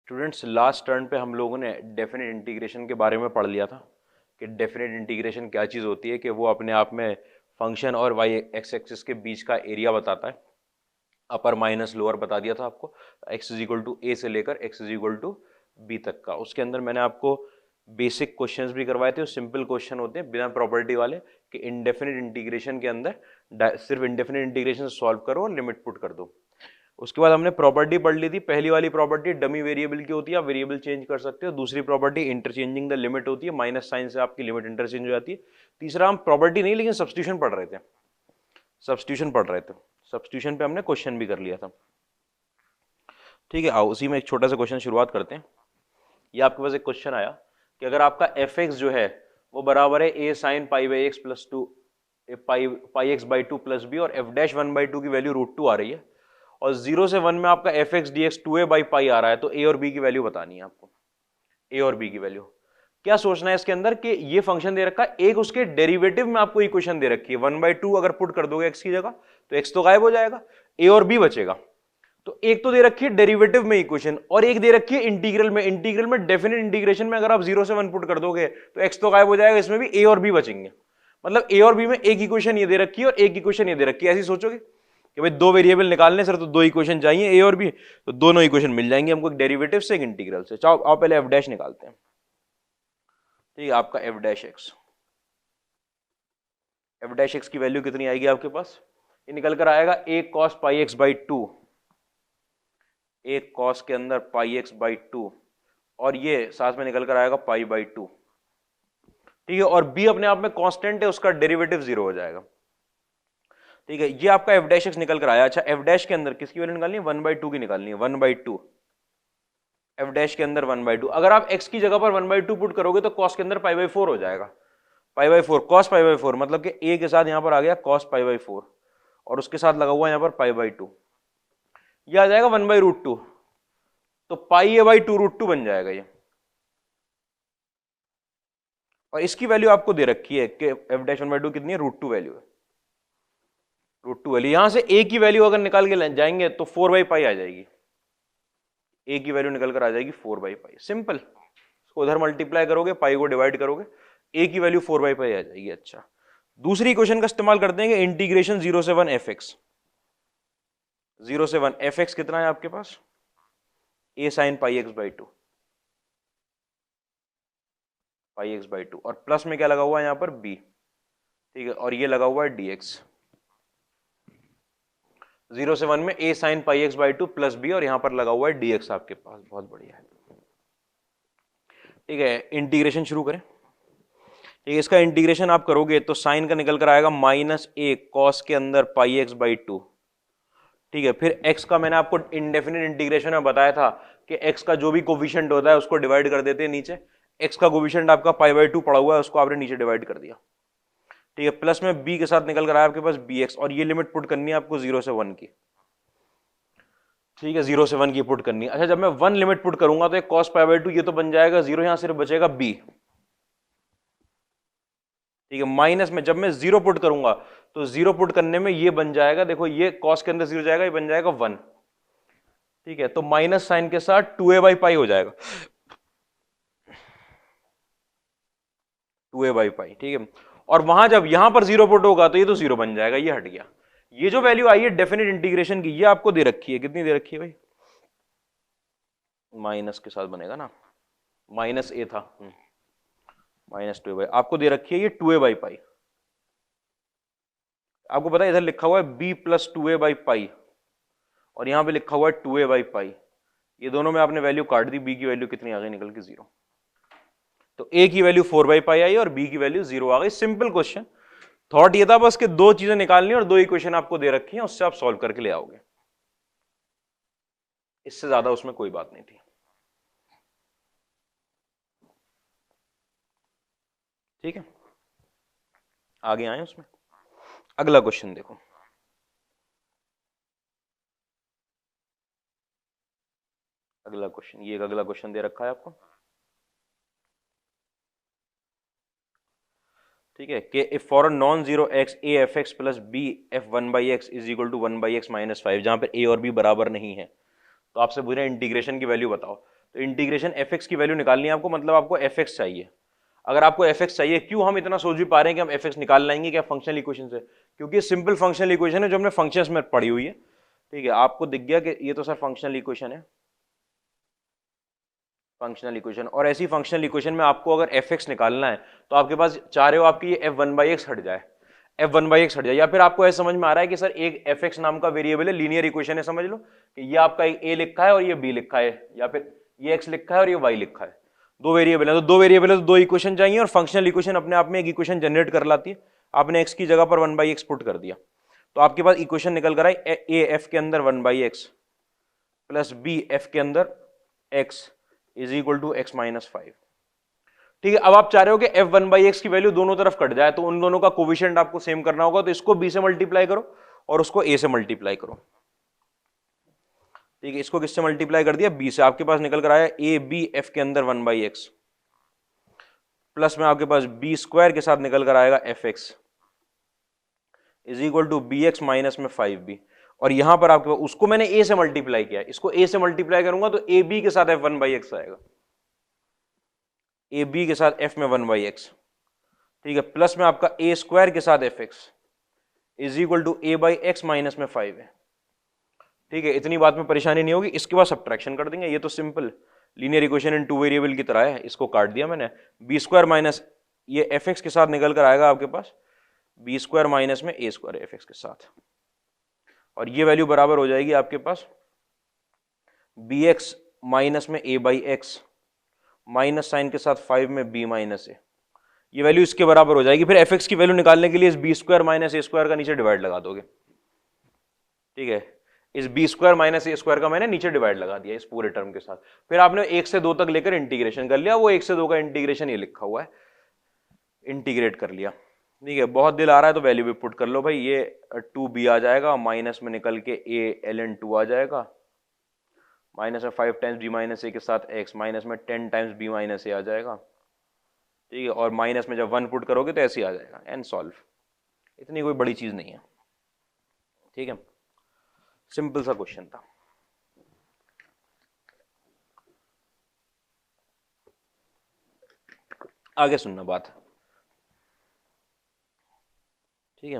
Students last turn पे हम लोगों ने डेफिनेट इंटीग्रेशन के बारे में पढ़ लिया था कि डेफिनेट इंटीग्रेशन क्या चीज़ होती है, कि वो अपने आप में फंक्शन और वाई एक्स एक्सिस के बीच का एरिया बताता है। अपर माइनस लोअर बता दिया था आपको, x is equal to a से लेकर x is equal to b तक का। उसके अंदर मैंने आपको बेसिक क्वेश्चंस भी करवाए थे, सिंपल क्वेश्चन होते हैं बिना प्रॉपर्टी वाले, कि इंडेफिनिट इंटीग्रेशन के अंदर सिर्फ इंडेफिनिट इंटीग्रेशन सॉल्व करो और लिमिट पुट कर दो। उसके बाद हमने प्रॉपर्टी पढ़ ली थी। पहली वाली प्रॉपर्टी डमी वेरिएबल की होती है, आप वेरिएबल चेंज कर सकते हो। दूसरी प्रॉपर्टी इंटरचेंजिंग द लिमिट होती है, माइनस साइन से आपकी लिमिट इंटरचेंज हो जाती है। तीसरा हम प्रॉपर्टी नहीं लेकिन सब्स्टिट्यूशन पढ़ रहे थे, सब्स्टिट्यूशन पे हमने क्वेश्चन भी कर लिया था। ठीक है, आओ उसी में एक छोटा सा क्वेश्चन शुरुआत करते हैं। ये आपके पास एक क्वेश्चन आया कि अगर आपका एफ एक्स जो है वो बराबर है a sine pi by x plus two pi x by two plus b, और एफ डैश 1/2 की वैल्यू √2 आ रही है, और 0 से 1 में आपका f x d x 2a by pi आ रहा है, तो ए और बी की वैल्यू बतानी है आपको। ए और बी की वैल्यू क्या सोचना है इसके अंदर, कि ये फंक्शन दे रखा है, एक उसके डेरिवेटिव में आपको इक्वेशन दे रखी है 1/2, अगर पुट कर दोगे एक्स की जगह तो एक्स तो गायब हो जाएगा, ए और बी बचेगा। तो एक तो दे रखी है डेरिवेटिव में इक्वेशन, और एक दे रखी है इंटीग्रल में। इंटीग्रल में डेफिनेट इंटीग्रेशन में अगर आप 0 से 1 पुट कर दोगे तो एक्स तो गायब हो जाएगा, इसमें भी ए और बी बचेंगे। मतलब ए और बी में एक इक्वेशन ये दे रखी है और एक इक्वेशन ये दे रखी है। ऐसी सोचोगे कि भाई दो वेरिएबल निकालने सर, तो दो इक्वेशन चाहिए ए और बी, तो दोनों इक्वेशन मिल जाएंगे हमको, एक डेरिवेटिव से एक इंटीग्रल से। चाहो आप पहले एफ डैश निकालते हैं। ठीक है, आपका एफ डैश एक्स की वैल्यू कितनी आएगी आपके पास, ये निकल कर आएगा a cos pi x by two, a cos के अंदर पाई एक्स बाई टू, और ये साथ में निकल कर आएगा पाई बाई टू। ठीक है, और बी अपने आप में कांस्टेंट है, उसका डेरिवेटिव 0 हो जाएगा। ठीक है, ये आपका एफ डैश एक्स निकल कर आया। अच्छा, एफ डैश के अंदर किसकी वैल्यू निकालनी है, 1/2 की निकालनी है, 1/2। एफ डैश के अंदर 1/2, अगर आप एक्स की जगह पर 1/2 पुट करोगे तो कॉस के अंदर पाई बाई 4 हो जाएगा। Pi by 4 cos pi by 4, मतलब कि ए के साथ यहां पर आ गया कॉस पाई बाई 4, और उसके साथ लगा हुआ यहां पर पाई बाई 2, यह आ जाएगा 1/√2, तो पाई ए बाई 2√2 बन जाएगा ये। और इसकी वैल्यू आपको दे रखी है कि एफ डैश 1/2 कितनी है, √2 वैल्यू है, √2 वैल्यू। यहां से ए की वैल्यू अगर निकाल के जाएंगे तो 4/पाई आ जाएगी, ए की वैल्यू निकल कर आ जाएगी 4/पाई। सिंपल, इसको उधर मल्टीप्लाई करोगे, पाई को डिवाइड करोगे, ए की वैल्यू 4/पाई आ जाएगी। अच्छा, दूसरी इक्वेशन का इस्तेमाल करते हैं, इंटीग्रेशन 0 से 1 एफ एक्स, 0 से 1 एफ एक्स कितना है आपके पास, a sine pi x by two, pi x by two, और प्लस में क्या लगा हुआ है यहां पर बी। ठीक है, और ये लगा हुआ है dx, 0 से 1 में a sine pi x by two plus b, और यहां पर लगा हुआ है dx आपके पास। बहुत बढ़िया है। ठीक है, इंटीग्रेशन शुरू करें। ठीक है, इसका इंटीग्रेशन आप करोगे तो साइन का निकल कर आएगा -a कॉस के अंदर पाई एक्स बाई टू। ठीक है, फिर x का मैंने आपको इंडेफिनिट इंटीग्रेशन में बताया था कि x का जो भी कोफिशिएंट होता है उसको डिवाइड कर देते हैं नीचे। x का कोफिशिएंट आपका पाई बाई टू पड़ा हुआ है, उसको आपने नीचे डिवाइड कर दिया। ठीक है, प्लस में b के साथ निकल कर आया आपके पास bx, और ये लिमिट पुट करनी है आपको 0 से 1 की। ठीक है, 0 से 1 की पुट करनी है। अच्छा, जब मैं 1 लिमिट पुट करूंगा तो एक cos पाई बाई टू ये तो बन जाएगा 0, यहां सिर्फ बचेगा b। ठीक है, माइनस में जब मैं 0 पुट करूंगा तो 0 पुट करने में ये बन जाएगा, देखो ये cos के अंदर 0 जाएगा, ये बन जाएगा 1। ठीक है, तो माइनस साइन के साथ 2a/पाई हो जाएगा, 2a/पाई। ठीक है, और वहां जब यहां पर 0 पुट होगा तो ये तो 0 बन जाएगा, ये हट गया। ये जो वैल्यू आई है डेफिनेट इंटीग्रेशन की, ये आपको दे रखी है, कितनी दे रखी है भाई, माइनस के साथ बनेगा ना, -a था, -2a, आपको दे रखी है ये 2a/पाई। आपको पता है इधर लिखा हुआ है b प्लस 2a/पाई, और यहां पे लिखा हुआ है 2a/पाई। ये दोनों में आपने वैल्यू काट दी, b की वैल्यू कितनी आ गई निकल के 0, तो a की वैल्यू 4/पाई आई और b की वैल्यू 0 आ गई। सिंपल क्वेश्चन, थॉट ये था बस कि दो चीजें निकालनी और दो इक्वेशन आपको दे रखी हैं, उससे आप सॉल्व करके ले आओगे, इससे ज्यादा उसमें कोई बात नहीं थी। ठीक है, आगे आए उसमें। अगला क्वेश्चन देखो, अगला क्वेश्चन, ये अगला क्वेश्चन दे रखा है आपको। ठीक है, कि if for a non zero x a f x plus b f 1/x is equal to 1/x - 5, जहां पर ए और बी बराबर नहीं है, तो आपसे पूछा इंटीग्रेशन की वैल्यू बताओ। तो इंटीग्रेशन एफ एक्स की वैल्यू निकालनी है आपको, मतलब आपको एफ एक्स चाहिए। अगर आपको एफ एक्स चाहिए, क्यों हम इतना सोच भी पा रहे हैं कि हम एफ एक्स निकाल लाएंगे क्या फंक्शनल इक्वेशन से, क्योंकि सिंपल फंक्शनल इक्वेशन है जो हमने फंक्शंस में पढ़ी हुई है। ठीक है, आपको दिख गया कि ये तो सर फंक्शनल इक्वेशन है, फंक्शनल इक्वेशन। और ऐसी फंक्शनल इक्वेशन में आपको अगर एफ एक्स निकालना है तो आपके पास चाह रहे हो आपकी ये एफ वन बाई एक्स हट जाए, एफ वन बाई एक्स हट जाए, या फिर आपको ऐसा समझ में आ रहा है कि सर एक एफ एक्स नाम का वेरिएबल है, लीनियर इक्वेशन है, समझ लो कि ये आपका ए लिखा है और ये बी लिखा है, या फिर ये एक्स लिखा है और ये वाई लिखा है, दो वेरिएबल है, तो दो वेरिएबल है तो दो इक्वेशन चाहिए, और फंक्शनल इक्वेशन अपने आप में एक इक्वेशन जनरेट कर लाती है। आपने एक्स की जगह पर वन बाई एक्स पुट कर दिया तो आपके पास इक्वेशन निकल कर आई ए एफ के अंदर one by x plus b f के अंदर x is equal to x minus five. ठीक है, अब आप चाह रहे हो कि एफ वन बाई एक्स की वैल्यू दोनों तरफ कट जाए, तो उन दोनों का कोविशेंट आपको सेम करना होगा, तो इसको बी से मल्टीप्लाई करो और उसको ए से मल्टीप्लाई करो। ठीक है, इसको किससे मल्टीप्लाई कर दिया, बी से, आपके पास निकल कर आया ए बी एफ के अंदर वन बाई एक्स प्लस में आपके पास बी स्क्वायर के साथ निकल कर आएगा f x is equal to b x minus में फाइव बी, और यहां पर आपके पास उसको मैंने ए से मल्टीप्लाई किया, इसको ए से मल्टीप्लाई करूंगा तो ए बी के साथ एफ वन बाई एक्स आएगा, ए बी के साथ एफ में वन बाई एक्स। ठीक है, प्लस में आपका ए स्क्वायर के साथ f x is equal to a by x minus में फाइव है। ठीक है, इतनी बात में परेशानी नहीं होगी, इसके बाद सब्ट्रैक्शन कर देंगे, ये तो simple linear equation in two variable की तरह है, इसको काट दिया मैंने, बी स्क्वायर माइनस ये एफ एक्स के साथ निकल कर आएगा आपके पास बी स्क्वायर माइनस में ए स्क्वायर एफ एक्स के साथ, और ये वैल्यू बराबर हो जाएगी आपके पास बी एक्स माइनस में ए बाई एक्स माइनस साइन के साथ फाइव में बी माइनस ए, ये वैल्यू इसके बराबर हो जाएगी। फिर एफ एक्स की वैल्यू निकालने के लिए इस बी स्क्वायर माइनस ए स्क्वायर का नीचे डिवाइड लगा दोगे। ठीक है, इस बी स्क्वायर माइनस ए स्क्वायर का मैंने नीचे डिवाइड लगा दिया इस पूरे टर्म के साथ, फिर आपने एक से दो तक लेकर इंटीग्रेशन कर लिया, वो एक से दो का इंटीग्रेशन ये लिखा हुआ है, इंटीग्रेट कर लिया। ठीक है, बहुत दिल आ रहा है तो वैल्यू भी पुट कर लो भाई, ये टू बी आ जाएगा, माइनस में निकल के ए एल एन टू आ जाएगा, माइनस में फाइव टाइम्स बी माइनस ए के साथ एक्स, माइनस में टेन टाइम्स बी माइनस ए आ जाएगा। ठीक है, और माइनस में जब वन पुट करोगे तो ऐसे ही आ जाएगा, एंड सॉल्व, इतनी कोई बड़ी चीज नहीं है। ठीक है, सिंपल सा क्वेश्चन था। आगे सुनना बात। ठीक है,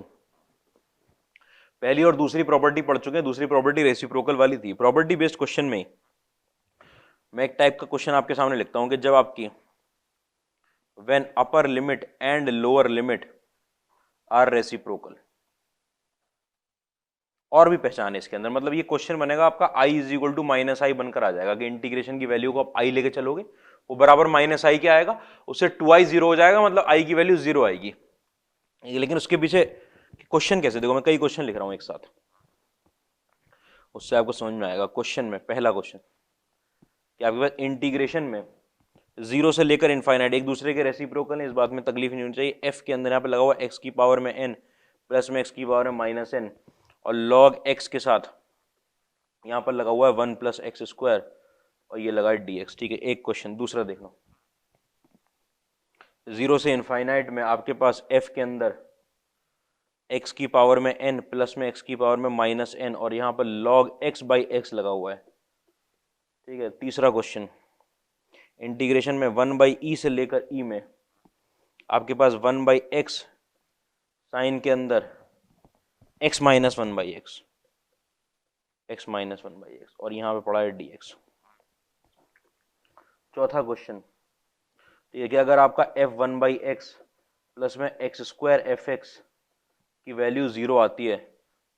पहली और दूसरी प्रॉपर्टी पढ़ चुके हैं, दूसरी प्रॉपर्टी रेसिप्रोकल वाली थी। प्रॉपर्टी बेस्ड क्वेश्चन में मैं एक टाइप का क्वेश्चन आपके सामने लिखता हूं कि जब आपकी when upper limit and lower limit are reciprocal, और भी पहचान है इसके अंदर, मतलब ये क्वेश्चन बनेगा आपका i is equal to minus I बनकर आ जाएगा कि इंटीग्रेशन की वैल्यू को आप i लेके चलोगे वो बराबर माइनस आई क्या आएगा, उससे 2i जीरो हो जाएगा, मतलब i की वैल्यू जीरो आएगी। लेकिन उसके पीछे क्वेश्चन कैसे, देखो मैं कई क्वेश्चन लिख रहा हूं एक साथ, उससे आपको समझ में आएगा। क्वेश्चन में पहला क्वेश्चन कि आपके पास इंटीग्रेशन में जीरो से लेकर इनफाइनाइट एक दूसरे के रेसिप्रोकल है, इस बात में तकलीफ नहीं होनी चाहिए। एफ के अंदर यहाँ पे लगा हुआ एक्स की पावर में एन प्लस में एक्स की पावर में माइनस एन, और लॉग एक्स के साथ यहाँ पर लगा हुआ है वन प्लस एक्स स्क्वायर, और ये लगा है डी एक्स। ठीक है, एक क्वेश्चन। दूसरा देख लो, जीरो से इनफाइनाइट में आपके पास एफ के अंदर एक्स की पावर में एन प्लस में एक्स की पावर में माइनस एन, और यहाँ पर लॉग एक्स बाई एक्स लगा हुआ है। ठीक है, तीसरा क्वेश्चन, इंटीग्रेशन में वन बाई ई से लेकर ई में आपके पास वन बाई एक्स साइन के अंदर x minus one by x, x minus one by x, और यहाँ पे पड़ा है डी एक्स। चौथा क्वेश्चन, ठीक है, कि अगर आपका F one by x plus में एक्स स्क्वायर एफ एक्स की वैल्यू जीरो आती है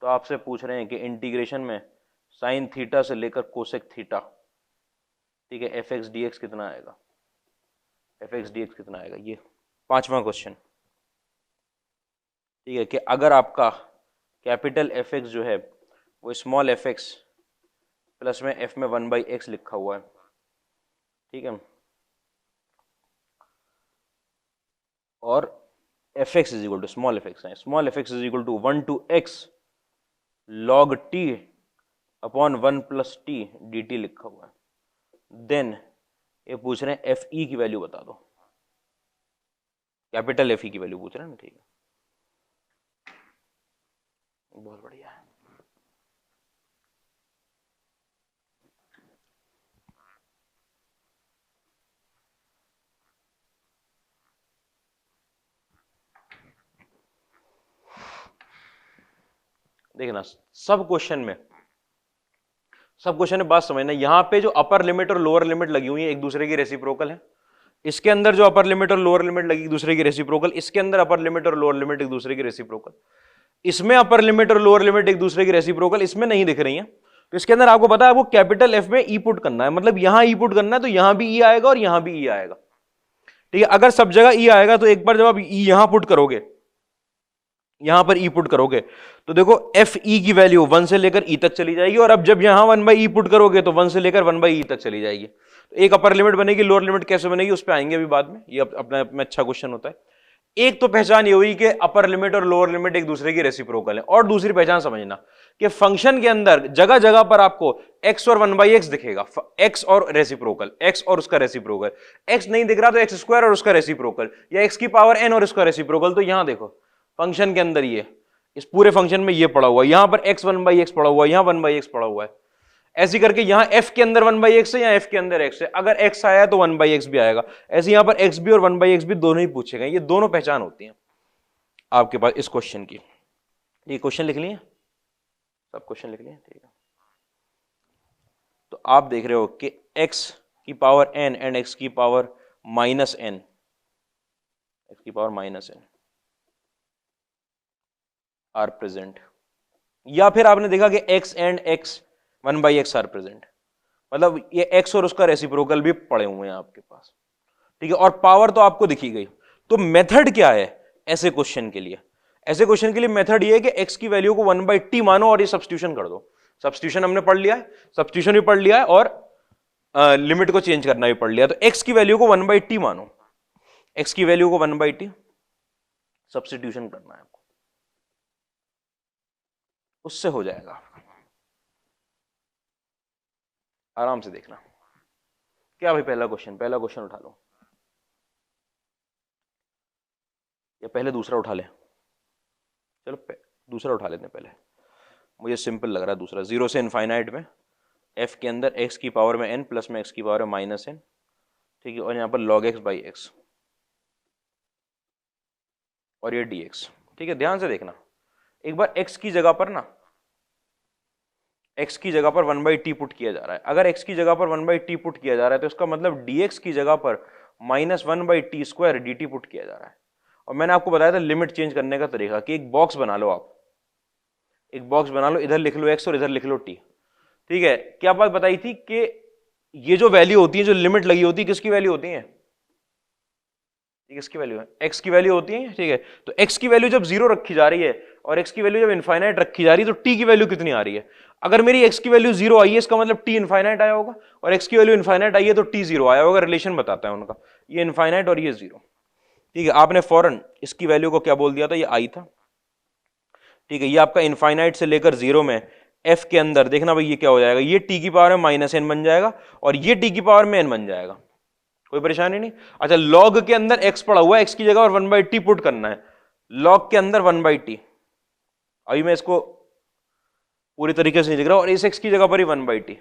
तो आपसे पूछ रहे हैं कि इंटीग्रेशन में साइन थीटा से लेकर कोसेक थीटा, ठीक है, एफ एक्स डी एक्स कितना आएगा, एफ एक्स डी एक्स कितना आएगा। ये पांचवा क्वेश्चन, ठीक है, कि अगर आपका कैपिटल एफ एक्स जो है वो स्मॉल एफ एक्स प्लस में एफ में वन बाई एक्स लिखा हुआ है, ठीक है, और f x is equal to small f x है, small f x is equal to one two x log t upon one plus t d t लिखा हुआ है, देन ये पूछ रहे हैं एफ ई की वैल्यू बता दो, कैपिटल एफ ई की वैल्यू पूछ रहे हैं ना। ठीक है, बहुत बढ़िया है। देखना सब क्वेश्चन में बात समझना, यहां पे जो अपर लिमिट और लोअर लिमिट लगी हुई है एक दूसरे की रेसिप्रोकल है, इसके अंदर जो अपर लिमिट और लोअर लिमिट लगी दूसरे की रेसिप्रोकल, इसके अंदर अपर लिमिट और लोअर लिमिट एक दूसरे की रेसिप्रोकल, इसमें अपर लिमिट और लोअर लिमिट एक दूसरे की रेसिप्रोकल इसमें नहीं दिख रही है, तो इसके अंदर आपको पता है आपको कैपिटल एफ में ई पुट करना है, मतलब यहां ई पुट करना है तो यहां भी ई आएगा और यहां भी ई आएगा, ठीक है। अगर सब जगह ई आएगा तो एक बार जब आप ई यहां पुट करोगे, यहां पर ई पुट करोगे तो देखो एफ ई की वैल्यू 1 से लेकर ई तक चली जाएगी, और अब जब यहां 1/e पुट करोगे तो 1 से लेकर 1/e तक चली जाएगी। तो एक अपर लिमिट बनेगी, लोअर लिमिट कैसे बनेगी उस पर आएंगे अभी बाद में, ये अपने में अच्छा क्वेश्चन होता है। एक तो पहचान ये हुई कि अपर लिमिट और लोअर लिमिट एक दूसरे की रेसिप्रोकल है, और दूसरी पहचान समझना कि फंक्शन के अंदर जगह जगह पर आपको x और 1/x दिखेगा, x और रेसिप्रोकल, x और उसका रेसिप्रोकल, x नहीं दिख रहा तो x² और उसका रेसिप्रोकल, या x की पावर n और उसका रेसिप्रोकल। तो यहां देखो फंक्शन के अंदर ये इस पूरे फंक्शन में ये पड़ा हुआ है, यहां पर x 1/x पड़ा हुआ है, यहां 1/x पड़ा हुआ है, ऐसी करके यहां f के अंदर 1/x है या f के अंदर x है, अगर x आया तो 1/x भी आएगा, ऐसे यहां पर x भी और 1/x भी दोनों ही पूछे गए। ये दोनों पहचान होती हैं आपके पास इस क्वेश्चन की। ये क्वेश्चन लिख लिए, सब क्वेश्चन लिख लिए, ठीक है। तो आप देख रहे हो कि x की पावर n एंड x की पावर -n, x की पावर -n आर प्रेजेंट, या फिर आपने देखा कि x and x 1/x are present, मतलब ये x और उसका रेसिप्रोकल भी पड़े हुए हैं आपके पास, ठीक है। और पावर तो आपको दिखी गई। तो मेथड क्या है ऐसे क्वेश्चन के लिए? ऐसे क्वेश्चन के लिए मेथड ये है कि x की वैल्यू को 1/t मानो और ये सब्स्टिट्यूशन कर दो। सब्स्टिट्यूशन हमने पढ़ लिया है, सब्स्टिट्यूशन भी पढ़ लिया है, और लिमिट को चेंज करना भी पढ़ लिया। तो x की वैल्यू को 1/t मानो, x की वैल्यू को 1/t सब्स्टिट्यूशन करना है आपको, उससे हो जाएगा। आराम से देखना। क्या भाई पहला क्वेश्चन उठा लो, या पहले दूसरा उठा ले? चलो दूसरा उठा लेते हैं पहले, मुझे सिंपल लग रहा है दूसरा। 0 से इनफाइनाइट में f के अंदर x की पावर में n प्लस में x की पावर में -n, ठीक है, और यहाँ पर log x/x और ये dx, ठीक है। ध्यान से देखना, एक बार x की जगह पर ना, x की जगह पर 1/t पुट किया जा रहा है। अगर x की जगह पर 1/t पुट किया जा रहा है तो इसका मतलब dx की जगह पर -1/t² dt पुट किया जा रहा है। और मैंने आपको बताया था लिमिट चेंज करने का तरीका कि एक बॉक्स बना लो, आप एक बॉक्स बना लो, इधर लिख लो x और इधर लिख लो t, ठीक है। क्या बात बताई थी कि ये जो वैल्यू होती है, जो लिमिट लगी होती है, किसकी वैल्यू होती है? किसकी वैल्यू है? x की वैल्यू होती है, ठीक है। तो x की वैल्यू जब 0 रखी जा रही है और x की वैल्यू जब इनफाइनाइट रखी जा रही है तो t की वैल्यू कितनी आ रही है? अगर मेरी x की वैल्यू 0 आई है इसका मतलब t इनफाइनाइट आया होगा, और x की वैल्यू इनफाइनाइट आई है तो t 0 आया होगा। रिलेशन बताता है उनका, ये इनफाइनाइट और ये 0, ठीक है। आपने फौरन इसकी वैल्यू को क्या बोल दिया था? ये i था, ठीक है। ये आपका इनफाइनाइट से लेकर 0 में f के अंदर देखना भाई ये क्या हो जाएगा, ये t की पावर में -n बन जाएगा और ये t की पावर में n बन जाएगा, कोई परेशानी नहीं। अच्छा, log के अंदर x पड़ा हुआ है, x की जगह और 1/t पुट करना है, log के अंदर 1/t, अभी मैं इसको पूरी तरीके से नहीं लिख रहा, और इस x की जगह पर ही 1/t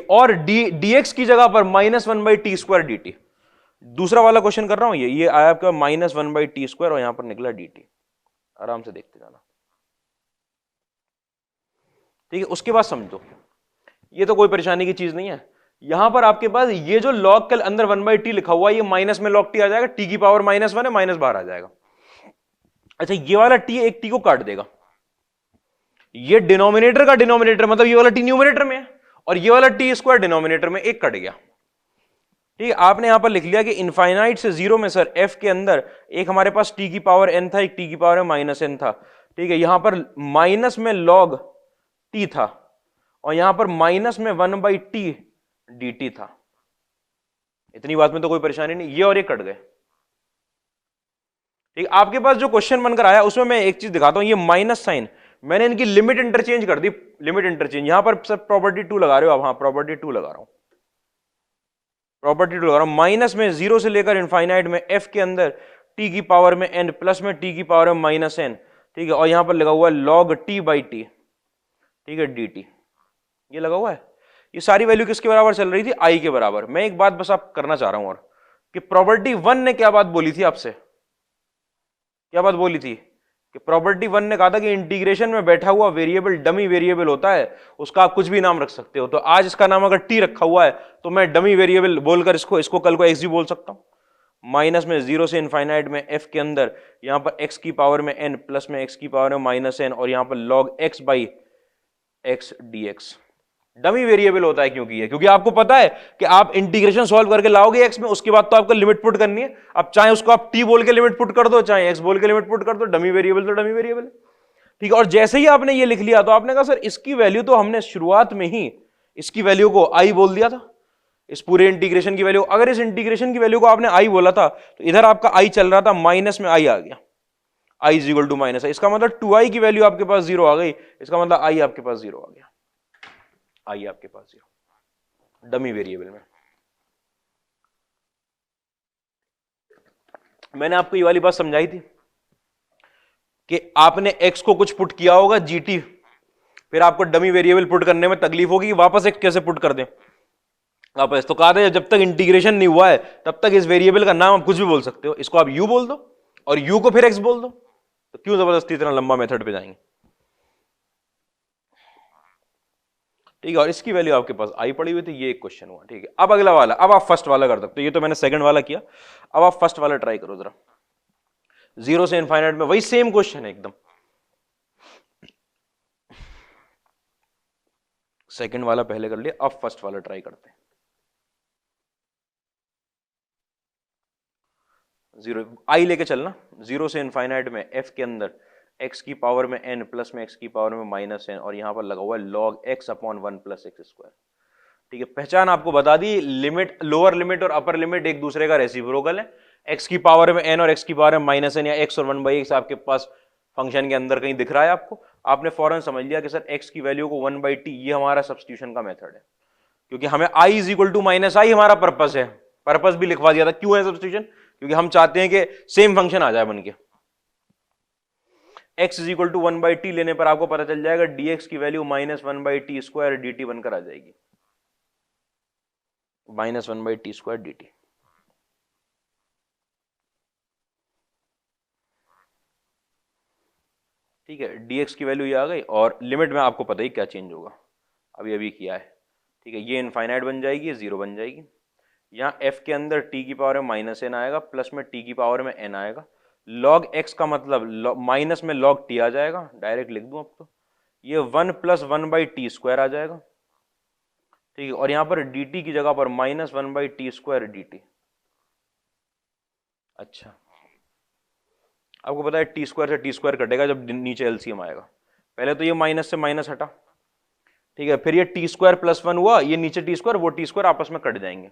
और dx की जगह पर -1/t² dt। दूसरा वाला क्वेश्चन कर रहा हूं, ये आया आपका -1/t² और यहां पर निकला dt। आराम से देखते जाना, ठीक है। उसके बाद समझो, ये तो कोई परेशानी की चीज नहीं है। यहां पर आपके पास ये जो log के अंदर 1/t लिखा हुआ है, ये माइनस में log t आ जाएगा, t की पावर -1 है, माइनस बाहर आ जाएगा। अच्छा, ये वाला t एक t को काट देगा, ये डिनोमिनेटर का डिनोमिनेटर, मतलब ये वाला t न्यूमिनेटर में है और ये वाला t² डिनोमिनेटर में, एक कट गया, ठीक है। आपने यहां पर लिख लिया कि इनफाइनाइट से 0 में सर f के अंदर एक हमारे पास t की पावर n था, एक t की पावर में -n था, ठीक है। यहां पर माइनस में log t था और यहां पर माइनस में 1/t dt था। इतनी बात में तो कोई परेशानी नहीं, ये और ये कट गए, ठीक। आपके पास जो क्वेश्चन बनकर आया उसमें मैं एक चीज दिखाता हूं, ये माइनस साइन मैंने इनकी लिमिट इंटरचेंज कर दी, लिमिट इंटरचेंज। यहां पर सब प्रॉपर्टी 2 लगा रहे हो आप, हाँ प्रॉपर्टी 2 लगा रहा हूं, प्रॉपर्टी 2 लगा रहा हूं। माइनस में 0 से लेकर इनफाइनाइट में f के अंदर t की पावर में n प्लस में t की पावर में -n, ठीक है। और यहां पर लगा हुआ है log t/t, ठीक है, dt, ये लगा हुआ है। ये सारी वैल्यू किसके बराबर चल रही थी? i के बराबर। मैं एक बात बस आप करना चाह रहा हूं, और कि प्रॉपर्टी 1 ने क्या बात बोली थी आपसे? क्या बात बोली थी? कि प्रॉपर्टी 1 ने कहा था कि इंटीग्रेशन में बैठा हुआ वेरिएबल डमी वेरिएबल होता है, उसका आप कुछ भी नाम रख सकते हो। तो आज इसका नाम अगर टी रखा हुआ है तो मैं डमी वेरिएबल बोलकर इसको कल को एक्स भी बोल सकता हूं। माइनस में 0 से इनफाइनाइट में एफ के अंदर यहां पर एक्स की पावर में एन प्लस में एक्स की पावर में माइनस एन और यहां पर log x by x d x dummy variable होता है। क्योंकि आपको पता है कि आप इंटीग्रेशन सॉल्व करके लाओगे एक्स में, उसके बाद तो आपको लिमिट पुट करनी है। अब चाहे उसको आप टी बोल के लिमिट पुट कर दो, चाहे एक्स बोल के लिमिट पुट कर दो, डमी वेरिएबल तो डमी वेरिएबल है। ठीक है, और जैसे ही आपने ये लिख लिया तो आपने कहा सर इसकी वैल्यू तो हमने शुरुआत में ही इसकी वैल्यू को आई बोल दिया था, इस पूरे इंटीग्रेशन की वैल्यू। अगर इस इंटीग्रेशन की वैल्यू को आपने आई बोला था तो इधर आपका आई चल रहा था, माइनस में आई आ गया, I is equal to minus आई। इसका मतलब 2i की वैल्यू आपके पास 0 आ गई, इसका मतलब आई आपके पास 0 आ गया, आई आपके पास 0 डमी वेरिएबल में। मैंने आपको ये वाली बात समझाई थी कि आपने x को कुछ पुट किया होगा gt, फिर आपको डमी वेरिएबल पुट करने में तकलीफ होगी कि वापस एक कैसे पुट कर दें वापस। तो कहा था जब तक इंटीग्रेशन नहीं हुआ है तब तक इस वेरिएबल का नाम आप कुछ भी बोल सकते हो, इसको आप u बोल दो और u को फिर x बोल दो। तो क्यों जबरदस्ती इतना लंबा मेथड पे जाएंगे? ठीक है, और इसकी वैल्यू आपके पास आई पड़ी हुई थी, ये एक क्वेश्चन हुआ। ठीक है, अब अगला वाला, अब आप फर्स्ट वाला कर सकते हो, ये तो मैंने सेकंड वाला किया, अब आप फर्स्ट वाला ट्राई करो जरा। 0 से इनफाइनाइट में वही सेम क्वेश्चन है एकदम। सेकंड वाला पहले कर लिया, अब फर्स्ट वाला ट्राई करते हैं। 0 आई लेके चलना, 0 से इनफाइनाइट में f के अंदर x की पावर में n प्लस में x की पावर में माइनस n और यहां पर लगा हुआ है log x upon 1 plus x square. ठीक है, पहचान आपको बता दी, लिमिट, लोअर लिमिट और अपर लिमिट एक दूसरे का रेसिप्रोकल है। x की पावर में n और x की पावर में माइनस n या x और 1/x आपके पास फंक्शन के अंदर कहीं दिख रहा है आपको, आपने फौरन समझ लिया कि सर x की वैल्यू को 1/t, ये हमारा सब्स्टिट्यूशन का मेथड है। क्योंकि हमें i is equal to minus I हमारा पर्पस है, पर्पस भी लिखवा दिया था। क्यों है सब्स्टिट्यूशन? क्योंकि हम चाहते हैं कि सेम फंक्शन आ जाए बनके। x is equal to 1/t लेने पर आपको पता चल जाएगा dx की value minus 1/t square dt बनकर आ जाएगी, माइनस 1/t स्क्वायर dt। ठीक है, dx की वैल्यू ये आ गई और लिमिट में आपको पता ही क्या चेंज होगा, अभी अभी किया है। ठीक है, ये इनफाइनाइट बन जाएगी, ये 0 बन जाएगी। यहाँ f के अंदर t की पावर में माइनस n आएगा प्लस में t की पावर में n आएगा। log x का मतलब माइनस में log t आ जाएगा, डायरेक्ट लिख दूं अब तो, ये 1 प्लस 1/t स्क्वायर आ जाएगा। ठीक है, और यहाँ पर dt की जगह पर माइनस 1/t स्क्वायर dt। अच्छा, आपको पता है टी स्क्वायर से टी स्क्वायर कटेगा जब नीचे एलसीएम आएगा। पहले तो ये माइनस से माइनस हटा, ठीक है, फिर ये टी स्क्वायर प्लस 1 हुआ, ये नीचे टी स्क्वायर वो टी स्क्वायर आपस में कट जाएंगे।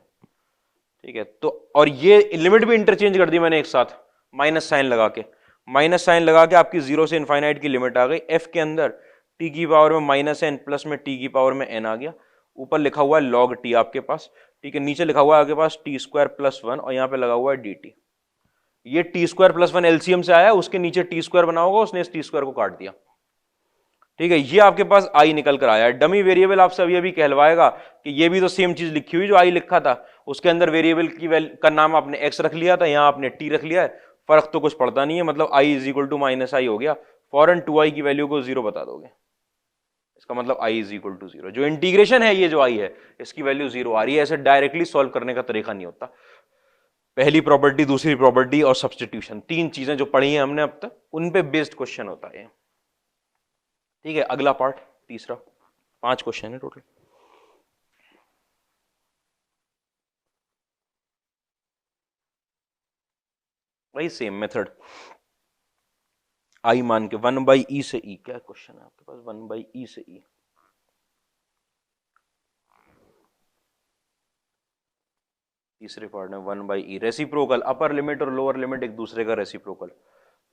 ठीक है, तो और ये लिमिट भी इंटरचेंज कर दी मैंने एक साथ, माइनस साइन लगा के, माइनस साइन लगा के आपकी 0 से इनफाइनाइट की लिमिट आ गई। एफ के अंदर टी की पावर में माइनस एन प्लस में टी की पावर में एन आ गया, ऊपर लिखा हुआ है लॉग टी आपके पास। ठीक है, नीचे लिखा हुआ है आपके पास टी स्क्वायर प्लस 1 और यहाँ पे लगा हुआ है डी टी। ये टी स्क्वायर प्लस 1 एलसीएम से आया, उसके नीचे टी स्क्वायर बना होगा, उसने इस टी स्क्वायर को काट दिया। ठीक है, ये आपके पास आई निकल कर आया है। डमी वेरिएबल आपसे अभी अभी कहलवाएगा कि ये भी तो सेम चीज लिखी हुई जो आई लिखा था, उसके अंदर वेरिएबल की का नाम आपने एक्स रख लिया था, यहां आपने टी रख लिया है, फर्क तो कुछ पड़ता नहीं है, मतलब I is equal to minus आई हो गया, फॉरन 2i की वैल्यू को 0 बता दोगे, इसका मतलब आई इज इक्वल टू 0। जो इंटीग्रेशन है ये जो आई है इसकी वैल्यू 0 आ रही है। ऐसे डायरेक्टली सॉल्व करने का तरीका नहीं होता। पहली प्रॉपर्टी, दूसरी प्रॉपर्टी और सब्स्टिट्यूशन, तीन चीजें जो पढ़ी हैं हमने अब तक, उन पे बेस्ड क्वेश्चन होता है। ठीक है, अगला पार्ट तीसरा, 5 क्वेश्चन है टोटल। वही सेम मेथड, आई मान के 1/e से e। क्या क्वेश्चन है आपके पास? 1/e से e। तीसरे पार्ट में 1/e रेसिप्रोकल, अपर लिमिट और लोअर लिमिट एक दूसरे का रेसिप्रोकल।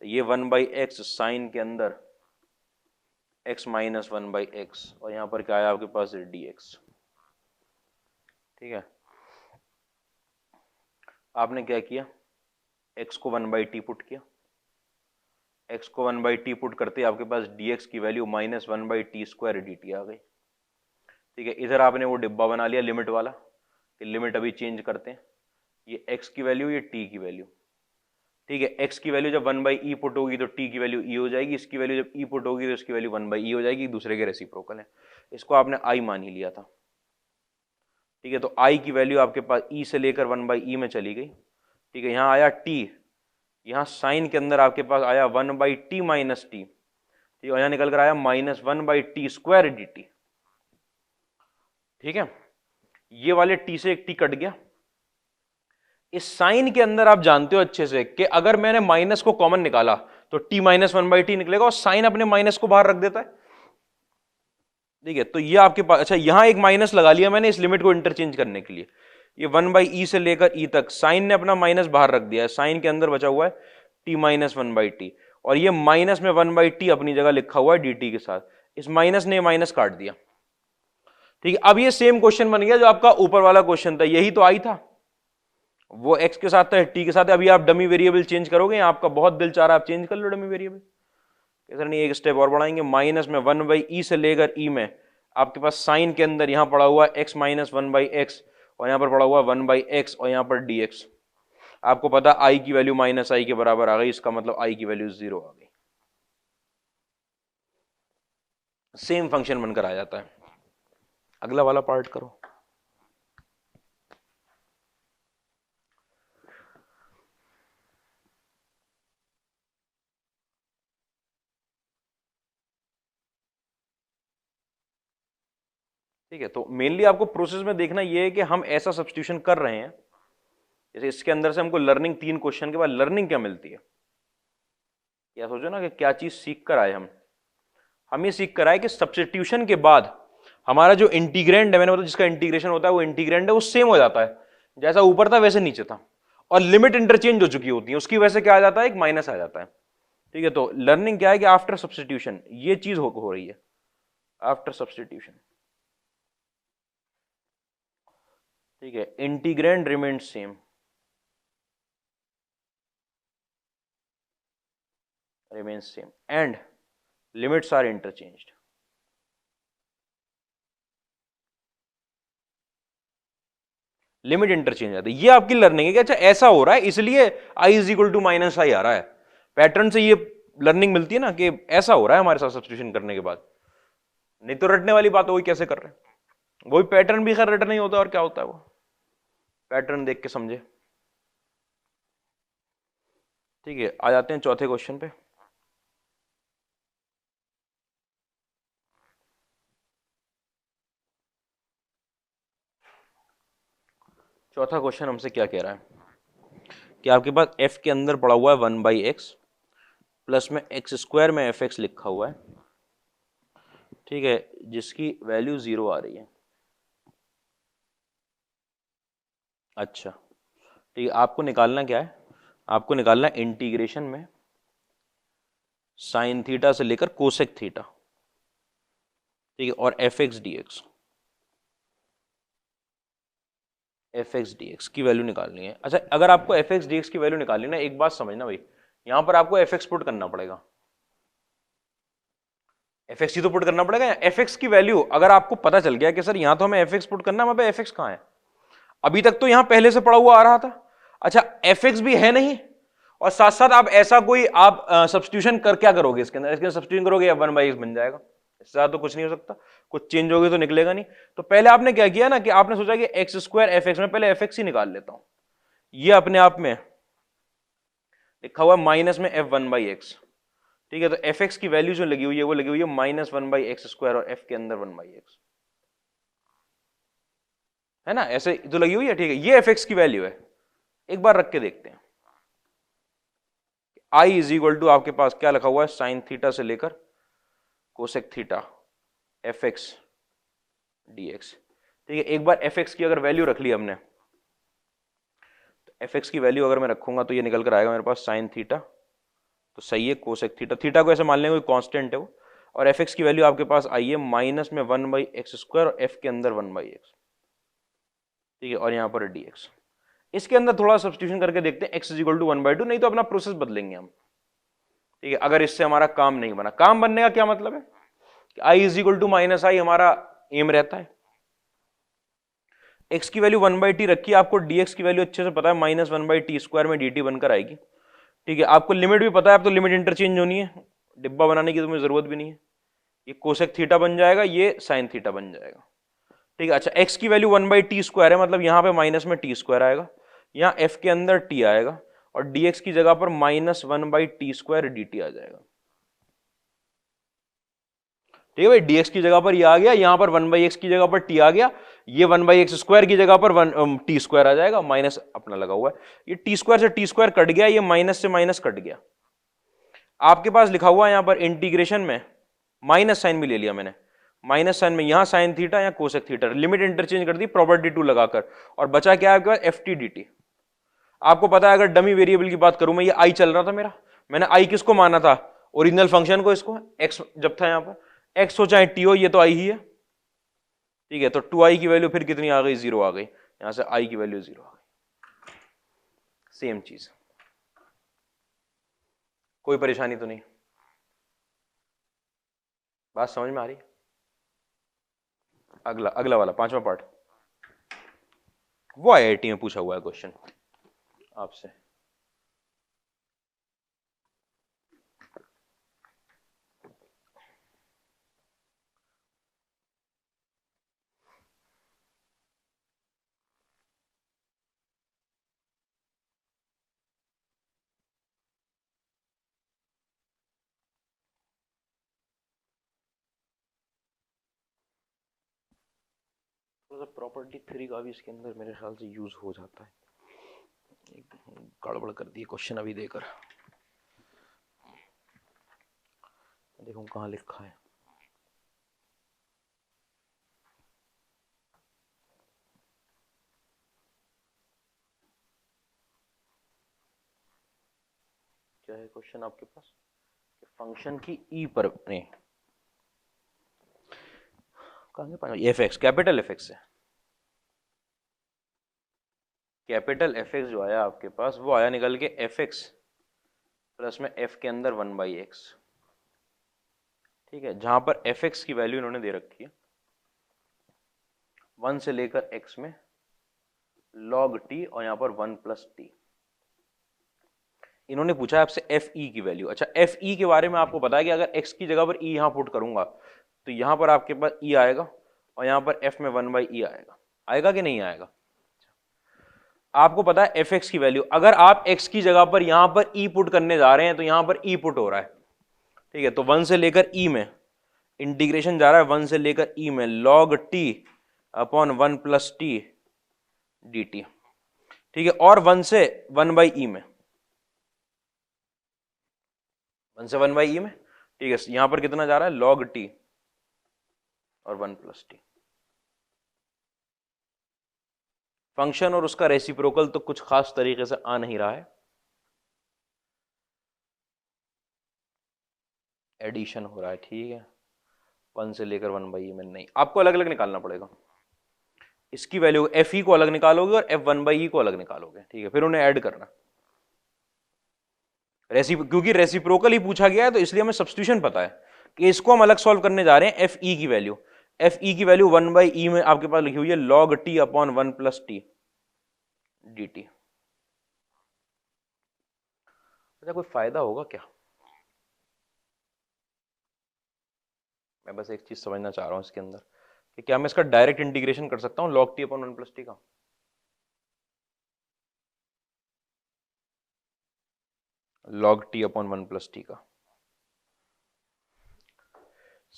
ये 1/x साइन के अंदर x माइनस 1/x और यहां पर क्या है आपके पास dx। ठीक है, आपने क्या किया, x को 1/t पुट किया, x को 1/t पुट करते आपके पास dx की value minus 1/t square dt आ गई। ठीक है, इधर आपने वो डिब्बा बना लिया लिमिट वाला कि लिमिट अभी चेंज करते हैं, ये x की वैल्यू, ये t की वैल्यू। ठीक है, x की वैल्यू जब 1/e पुट होगी तो t की वैल्यू e हो जाएगी, इसकी वैल्यू जब e पुट होगी तो इसकी वैल्यू 1/e हो जाएगी, दूसरे के रेसिप्रोकल है। इसको आपने i मान ही लिया था। ठीक है, तो i की वैल्यू आपके पास e से लेकर 1/e में चली गई। ठीक है, यहाँ आया t, यहाँ साइन के अंदर आपके पास आया 1/t माइनस टी, और यहाँ निकल कर आया -1/t² dt। ठीक है, ये वाले t से एक t कट गया। इस साइन के अंदर आप जानते हो अच्छे से कि अगर मैंने माइनस को कॉमन निकाला तो t -1/t निकलेगा, और साइन अपने माइनस को बाहर रख देता है। ठीक है, तो ये आपके पास, अच्छा यहां एक माइनस लगा लिया मैंने इस लिमिट को इंटरचेंज करने के लिए। ये 1/e से लेकर e तक साइन ने अपना माइनस बाहर रख दिया है, साइन के अंदर बचा हुआ है t -1/t, और ये माइनस में 1/t अपनी जगह लिखा हुआ है dt के साथ। इस माइनस ने माइनस काट दिया। ठीक है, अब ये सेम क्वेश्चन बन गया जो आपका ऊपर वाला क्वेश्चन था, यही तो आई था, वो x के साथ था, t के साथ है। अभी आप डमी वेरिएबल चेंज करोगे, आपका बहुत दिल चाह रहा है आप चेंज कर लो डमी वेरिएबल। कैसे नहीं, एक स्टेप और बढ़ाएंगे, माइनस में 1/e से लेकर e में आपके पास साइन के अंदर यहां पड़ा हुआ x - 1/x, और यहां पर पड़ा हुआ 1/x, और यहां पर dx। आपको पता i की वैल्यू -i के बराबर आ गई, इसका मतलब i की वैल्यू 0 आ गई। सेम फंक्शन बनकर आ जाता है। अगला वाला पार्ट करो। ठीक है, तो मेनली आपको प्रोसेस में देखना ये है कि हम ऐसा सब्स्टिट्यूशन कर रहे हैं, जैसे इसके अंदर से हमको लर्निंग, 3 क्वेश्चन के बाद लर्निंग क्या मिलती है, या सोचो ना कि क्या चीज सीख कर आए हम ये सीख कर आए कि सब्स्टिट्यूशन के बाद हमारा जो इंटीग्रेंड है, मैंने बताया जिसका इंटीग्रेशन होता है वो इंटीग्रेंड है, वो सेम हो जाता है, जैसा ऊपर था वैसे नीचे था, और लिमिट इंटरचेंज हो चुकी होती है, उसकी वजह से क्या आ जाता है, एक माइनस आ जाता है। ठीक है, तो लर्निंग क्या है कि आफ्टर सब्स्टिट्यूशन ये चीज हो रही है, आफ्टर सब्स्टिट्यूशन। ठीक है, integrand remains same, and limits are interchanged. Limit interchange आती है, ये आपकी लर्निंग है कि अच्छा ऐसा हो रहा है इसलिए i = -i आ रहा है। पैटर्न से ये लर्निंग मिलती है ना कि ऐसा हो रहा है हमारे साथ सब्स्टिट्यूशन करने के बाद। नहीं तो रटने वाली बात वही कैसे कर रहे हैं, वही पैटर्न भी खैर रट नहीं होता, और क्या होता है वो पैटर्न देख के समझे। ठीक है, आ जाते हैं चौथे क्वेश्चन पे। चौथा क्वेश्चन हमसे क्या कह रहा है कि आपके पास f के अंदर पड़ा हुआ है 1/x, प्लस में x² में fx लिखा हुआ है। ठीक है, जिसकी वैल्यू 0 आ रही है। अच्छा, ठीक है, आपको निकालना क्या है, आपको निकालना है इंटीग्रेशन में साइन थीटा से लेकर कोसेक थीटा। ठीक है, और fx dx की वैल्यू निकालनी है। अच्छा, अगर आपको fx dx की वैल्यू निकालनी ना, एक बात समझना भाई, यहां पर आपको fx पुट करना पड़ेगा, fx ही तो पुट करना पड़ेगा। fx की वैल्यू अगर आपको पता चल गया कि सर यहां तो हमें fx पुट करना है, वहां पे fx कहां है, अभी तक तो यहां पहले से पड़ा हुआ आ रहा था। अच्छा, fx भी है नहीं, और साथ साथ आप ऐसा कोई आप सब्स्टिट्यूशन कर क्या करोगे इसके अंदर सब्स्टिट्यूशन करोगे या 1/x बन जाएगा, इससे ज्यादा तो कुछ नहीं हो सकता, कुछ चेंज होगी तो निकलेगा नहीं। तो पहले आपने क्या किया ना कि आपने सोचा कि x² fx में पहले fx ही निकाल लेता हूं, ये अपने आप में लिखा हुआ माइनस में f1/x। ठीक है, तो fx की वैल्यू जो लगी हुई है वो लगी हुई है -1/x², और f के अंदर 1/x है ना, ऐसे तो लगी हुई है। ठीक है, ये fx की वैल्यू है, एक बार रख के देखते हैं। i = आपके पास क्या लिखा हुआ है, साइन थीटा से लेकर कोसेक थीटा fx dx। ठीक है, एक बार fx की अगर वैल्यू रख ली हमने, तो fx की वैल्यू अगर मैं रखूंगा तो ये निकल कर आएगा मेरे पास साइन थीटा, तो सही है, कोसेक थीटा, थीटा को ऐसे मान लेंगे कोई कांस्टेंट है वो, और fx की वैल्यू आपके पास आई है माइनस में 1/x², और f के अंदर 1/x। ठीक है, और यहां पर dx। इसके अंदर थोड़ा सब्स्टिट्यूशन करके देखते हैं, x = 1/2, नहीं तो अपना प्रोसेस बदलेंगे हम। ठीक है, अगर इससे हमारा काम नहीं बना, काम बनने का क्या मतलब है कि i = -i हमारा एम रहता है। x की वैल्यू 1/t रखी, आपको dx की वैल्यू अच्छे से पता है, -1/t² में dt बनकर आएगी। ठीक है, आपको लिमिट भी पता है, अब तो लिमिट इंटरचेंज होनी है, डिब्बा बनाने की तुम्हें जरूरत भी नहीं है। ये कोसेक थीटा बन जाएगा, ये साइन थीटा बन जाएगा। ठीक है, अच्छा x की वैल्यू 1/t² है, मतलब यहां पे माइनस में t² आएगा, यहाँ f के अंदर t आएगा, और dx की जगह पर -1/t² dt आ जाएगा। ठीक है भाई, dx की जगह पर ये आ गया, यहां पर 1/x की जगह पर t आ गया, ये 1/x² की जगह पर t² आ जाएगा, माइनस अपना लगा हुआ है, ये t² से t² कट गया, ये माइनस से माइनस कट गया। आपके पास लिखा हुआ है यहां पर इंटीग्रेशन में, माइनस साइन भी ले लिया मैंने, माइनस साइन में यहां साइन थीटा या कोसेक थीटा, लिमिट इंटरचेंज कर दी प्रॉपर्टी 2 लगाकर, और बचा क्या है आपके पास, ft dt। आपको पता है अगर डमी वेरिएबल की बात करूं मैं, ये i चल रहा था मेरा, मैंने i किसको माना था, ओरिजिनल फंक्शन को, इसको x जब था यहां पर, x हो चाहे t हो, ये तो i ही है। ठीक है, तो 2i की वैल्यू फिर कितनी आ गई, 0 आ गई, यहां से i की वैल्यू 0 आ गई। सेम चीज, कोई परेशानी तो नहीं, बात समझ में आ रही है? अगला अगला वाला 5वां पार्ट, वो आईआईटी में पूछा हुआ है क्वेश्चन आपसे। प्रॉपर्टी 3 का भी इसके अंदर मेरे ख्याल से यूज हो जाता है, गड़बड़ कर दी क्वेश्चन अभी देकर, देखो कहाँ लिखा है। क्या है क्वेश्चन आपके पास, फंक्शन की ई पर नहीं, कहाँ F x, capital F x है, कैपिटल एफ एक्स जो आया आपके पास वो आया निकल के एफ एक्स प्लस में एफ के अंदर 1/x। ठीक है, जहां पर एफ एक्स की वैल्यू इन्होंने दे रखी है 1 से लेकर x में log t, और यहां पर 1 + t। इन्होंने पूछा है आपसे एफ ई की वैल्यू। अच्छा, एफ ई के बारे में आपको पता है कि अगर x की जगह पर e यहां पुट करूंगा तो यहां पर आपके पास e आएगा, और यहां पर f में 1/e आएगा, आएगा कि नहीं आएगा? आपको पता है एफ एक्स की वैल्यू, अगर आप x की जगह पर यहां पर e पुट करने जा रहे हैं तो यहां पर e पुट हो रहा है। ठीक है, तो 1 से लेकर e में इंटीग्रेशन जा रहा है, 1 से लेकर e में log t upon 1 + t dt। ठीक है, और 1 से 1/e में, 1 से 1/e में। ठीक है, यहां पर कितना जा रहा है, log t और 1 + t। फंक्शन और उसका रेसिप्रोकल तो कुछ खास तरीके से आ नहीं रहा है, एडिशन हो रहा है। ठीक है, 1 से लेकर 1/e में नहीं, आपको अलग अलग निकालना पड़ेगा, इसकी वैल्यू एफ ई को अलग निकालोगे और एफ 1/e को अलग निकालोगे। ठीक है, फिर उन्हें ऐड करना, क्योंकि रेसिप्रोकल ही पूछा गया है तो इसलिए हमें सब्स्टिट्यूशन पता है कि इसको हम अलग सॉल्व करने जा रहे हैं। एफ ई की वैल्यू, एफ ई की वैल्यू 1/e में आपके पास लिखी हुई है log t upon 1 + t dt। अच्छा, कोई फायदा होगा क्या? मैं बस एक चीज समझना चाह रहा हूं इसके अंदर कि क्या मैं इसका डायरेक्ट इंटीग्रेशन कर सकता हूं log t अपॉन 1 + t का? log t अपॉन 1 + t का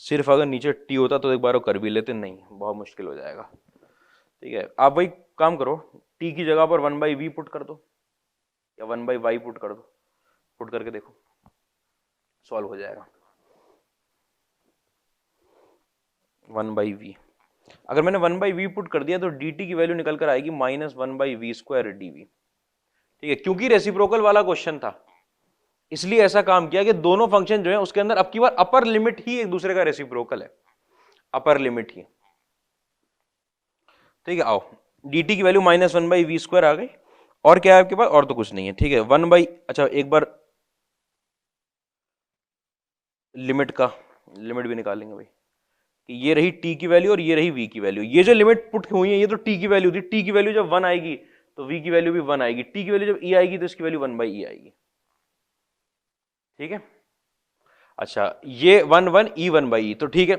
सिर्फ अगर नीचे t होता तो एक बार वो कर भी लेते, नहीं बहुत मुश्किल हो जाएगा। ठीक है, आप वही काम करो, t की जगह पर 1/v पुट कर दो या 1/y पुट कर दो, पुट करके देखो सॉल्व हो जाएगा। 1/v, अगर मैंने 1/v पुट कर दिया तो dt की वैल्यू निकल कर आएगी -1/v² dv। ठीक है, क्योंकि रेसिप्रोकल वाला क्वेश्चन था इसलिए ऐसा काम किया कि दोनों फंक्शन जो है उसके अंदर अब की बार अपर लिमिट ही एक दूसरे का रेसिप्रोकल है, अपर लिमिट ही। ठीक है, आओ dt की वैल्यू -1/v² आ गई, और क्या है आपके पास, और तो कुछ नहीं है। ठीक है, अच्छा एक बार लिमिट भी निकालेंगे भाई, कि ये रही t की वैल्यू और ये रही v की वैल्यू। ये जो लिमिट पुट हुई है ये तो t की वैल्यू थी, t की वैल्यू जब 1 आएगी तो v की वैल्यू भी 1 आएगी, t की वैल्यू जब e आएगी तो इसकी वैल्यू 1/e आएगी। ठीक है। अच्छा ये 1 E 1/E, तो ठीक है,